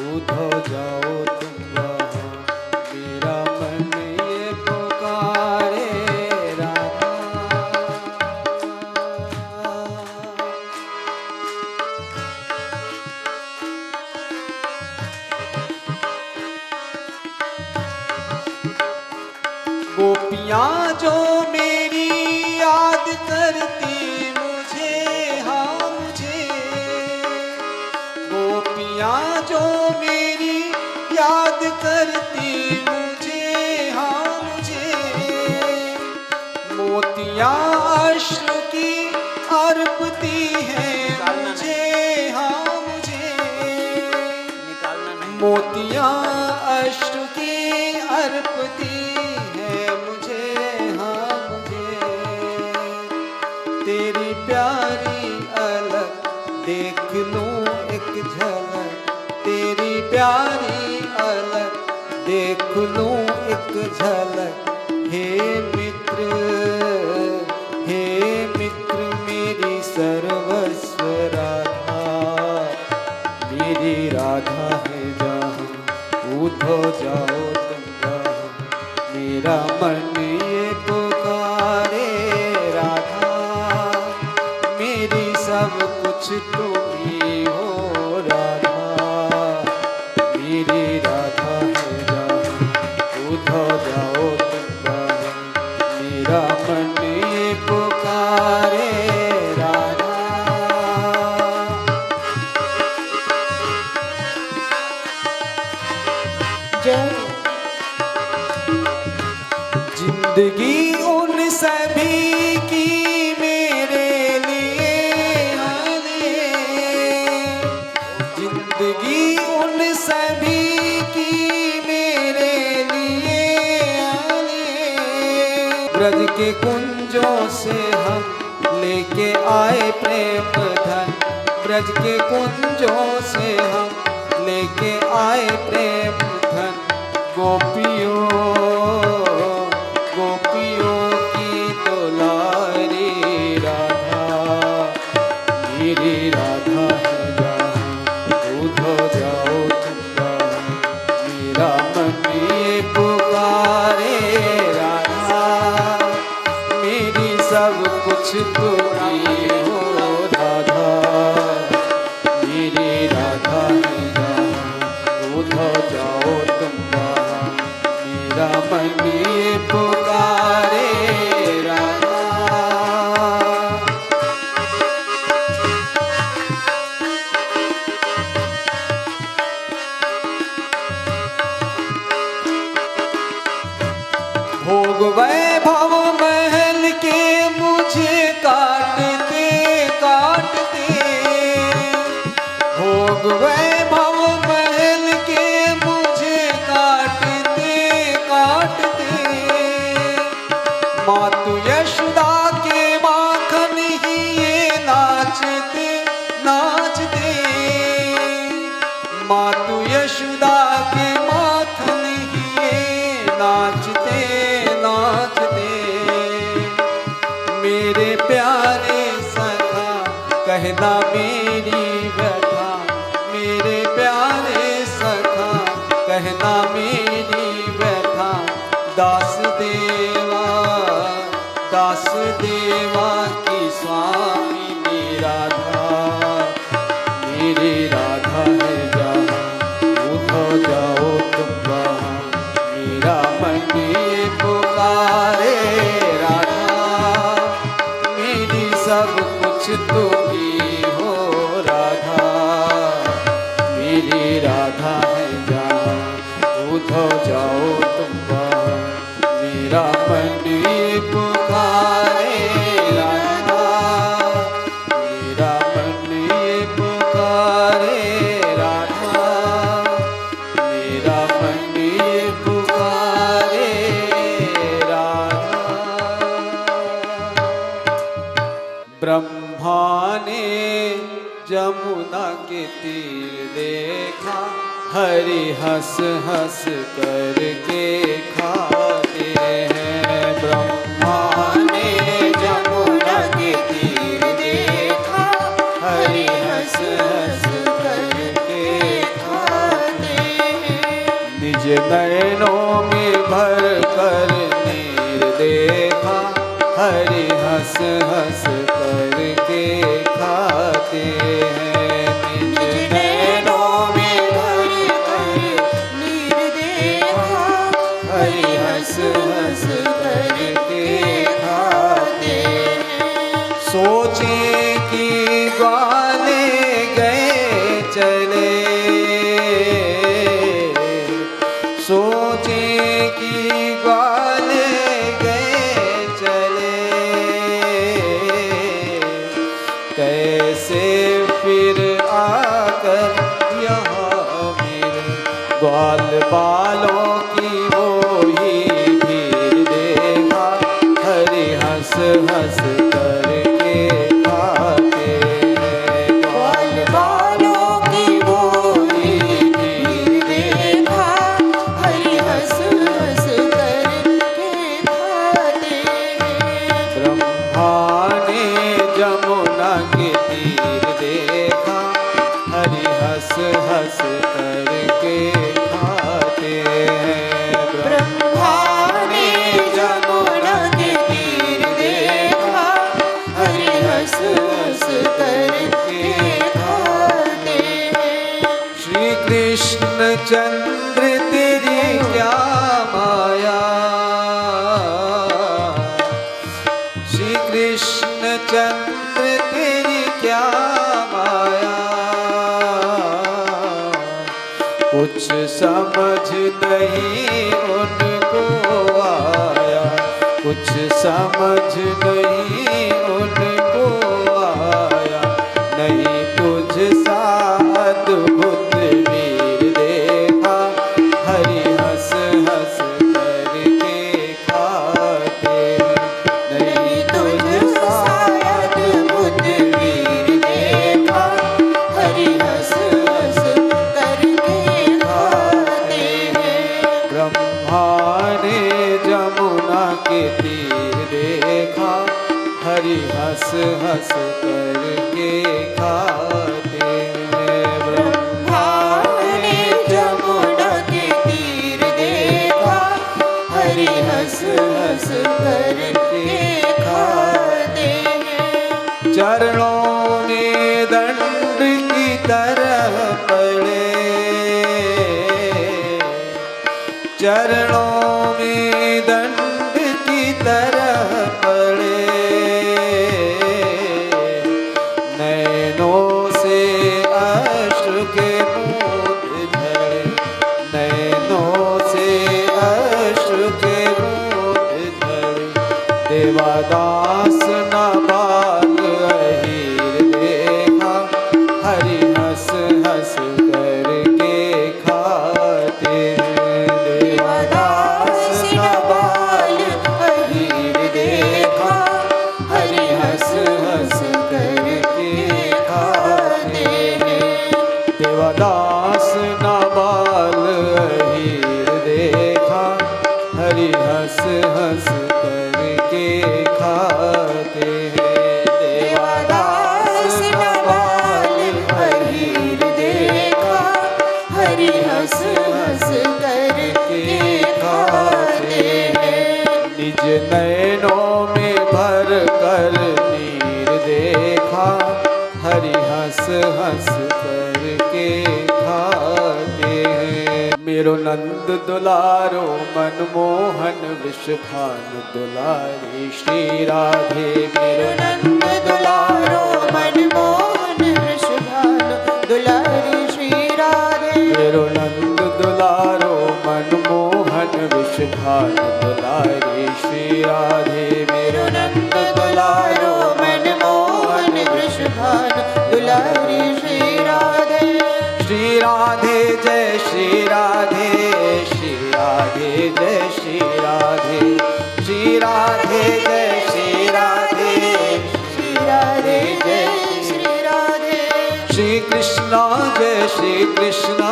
उधो जाओ तुम वहाँ। मेरा मन ये पुकारे राधा। गोपियाँ जो मेरी याद करती मुझे, हाँ मुझे। गोपियाँ जो मेरी याद करती मुझे, हाँ मुझे। मोतियाँ अश्रु की अर्पती है मुझे, हाँ मुझे। मोतियाँ अश्रु की अर्पती है मुझे, हाँ मुझे। तेरी प्यारी अलग देख लूं एक झलक, तेरी प्यारी अलग देख लूं एक झलक। हे मित्र, हे मित्र मेरी सर्वस्व राधा। मेरी राधा है जहाँ, उधो जाओ तुम वहाँ। मेरा मन ये पुकारे राधा, मेरी सब कुछ तुम ही हो राधा। मेरी राधा है जहाँ, उधो जाओ तुम वहाँ। मेरा मन ये पुकारे राधा। जय जिंदगी उन सभी की मेरे लिए हाले, जिंदगी उन सभी की मेरे लिए हाले। ब्रज के कुंजों से हम लेके आए प्रेम धन, ब्रज के कुंजों से हम लेके आए प्रेम धन। गोपियों गोपियों की दुलारी राधा। मेरी राधा है जहाँ, उधो जाओ तुम वहाँ। मेरा मन ये पुकारे राधा, मेरी सब कुछ तुम ही हो राधा। मेरी राधा है जहाँ, उधो जाओ तुम वहाँ। मेरा मन ये पुकारे राधा। भोग वैभव महल के मुझे काटते काटते, भोग वैभव महल के मुझे काटते काटते। मातु यशोदा के माखन ही ये नाचते नाचते। मातु यशोदा के माखन ही ये नाचते नाचते। मेरे प्यारे सखा कहना मेरी व्यथा, मेरे प्यारे सखा कहना मेरी व्यथा। दास देवा स्वामी राधा, मेरी राधा है जहाँ, उठो जाओ तुम वहाँ, मेरा मन ये पुकारे राधा, मेरी सब कुछ तुम ही हो राधा, मेरी राधा है जहाँ, उठो जाओ तुम वहाँ, मेरा मन ये पुकारे राधा, मेरा मन ये पुकारे राधा, मेरा मन ये पुकारे राधा। ब्रह्मा ने जमुना के तीर देखा, हरि हंस हंस करके खाते हैं। ब्रह्मा ने जमुना के तीर देखा, हरि हंस हंस करके खाते हैं। निज नयनों में भर कर नीर देखा, हरि हंस हंस करके खाते हैं। निज नैनों में भर कर नीर देखा, हरि हंस हंस करके खाते हैं। सोचे कि ग्वाले गए चले, सोचे कि ग्वाले गए चले, कैसे फिर आकर यहाँ मेरे ग्वाल बालों की वो ही भीड़ देखा, हरि हंस हंस करके खाते हैं। ग्वाल बालों की वो ही भीड़ देखा, हरि हंस हंस करके खाते हैं। ब्रह्मा ने जमुना के तीर देखा, हरि हंस हंस करके खाते हैं। ब्रह्मा ने जमुना के तीर देखा, हरि हंस हंस करके खाते हैं। श्री कृष्ण चंद्र तेरी क्या माया, श्री कृष्ण चंद्र तेरी क्या माया, कुछ समझ नहीं उनको आया, कुछ समझ नहीं उनको आया, नहीं तुझ सा अद्भुत वीर देखा, हरि हंस हंस करके खाते हैं। नहीं तुझ सा अद्भुत वीर देखा, हरि हंस हंस करके खाते हैं। ब्रह्मा ने जमुना के तीर देखा, हरि हंस हंस करके खाते हैं। ब्रह्मा ने जमुना के तीर देखा, हरि हंस हंस करके खाते हैं। चरणों में दंड की तरह पड़े, चरणों में दंड की तरह पड़े, नैनों से अश्रु के बूंद झड़े, नैनों से अश्रु के बूंद झड़े। देवादास नाबाल अहीर देखा, हंस करके खाते हैं। मेरो नंद दुलारो मनमोहन विषभान दुलारी श्री राधे। मेरो नंद दुलारो मनमोहन वृषभानु दुलारी श्री राधे। मेरो नंद दुलारो मनमोहन विषभान दुलारी श्री राधे। मेरो नंद दुलारो मनमोहन वृषभानु दुलारी श्री राधे। श्री राधे जय श्री राधे, श्री राधे जय श्री राधे, श्री राधे जय श्री राधे, श्री राधे जय श्री राधे। श्री कृष्णा जय श्री कृष्णा,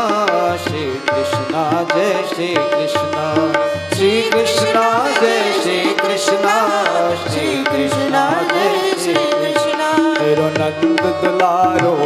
श्री कृष्णा जय श्री कृष्णा, श्री कृष्णा जय श्री कृष्णा, श्री कृष्णा जय श्री कृष्णा। मेरो नंद दुलारो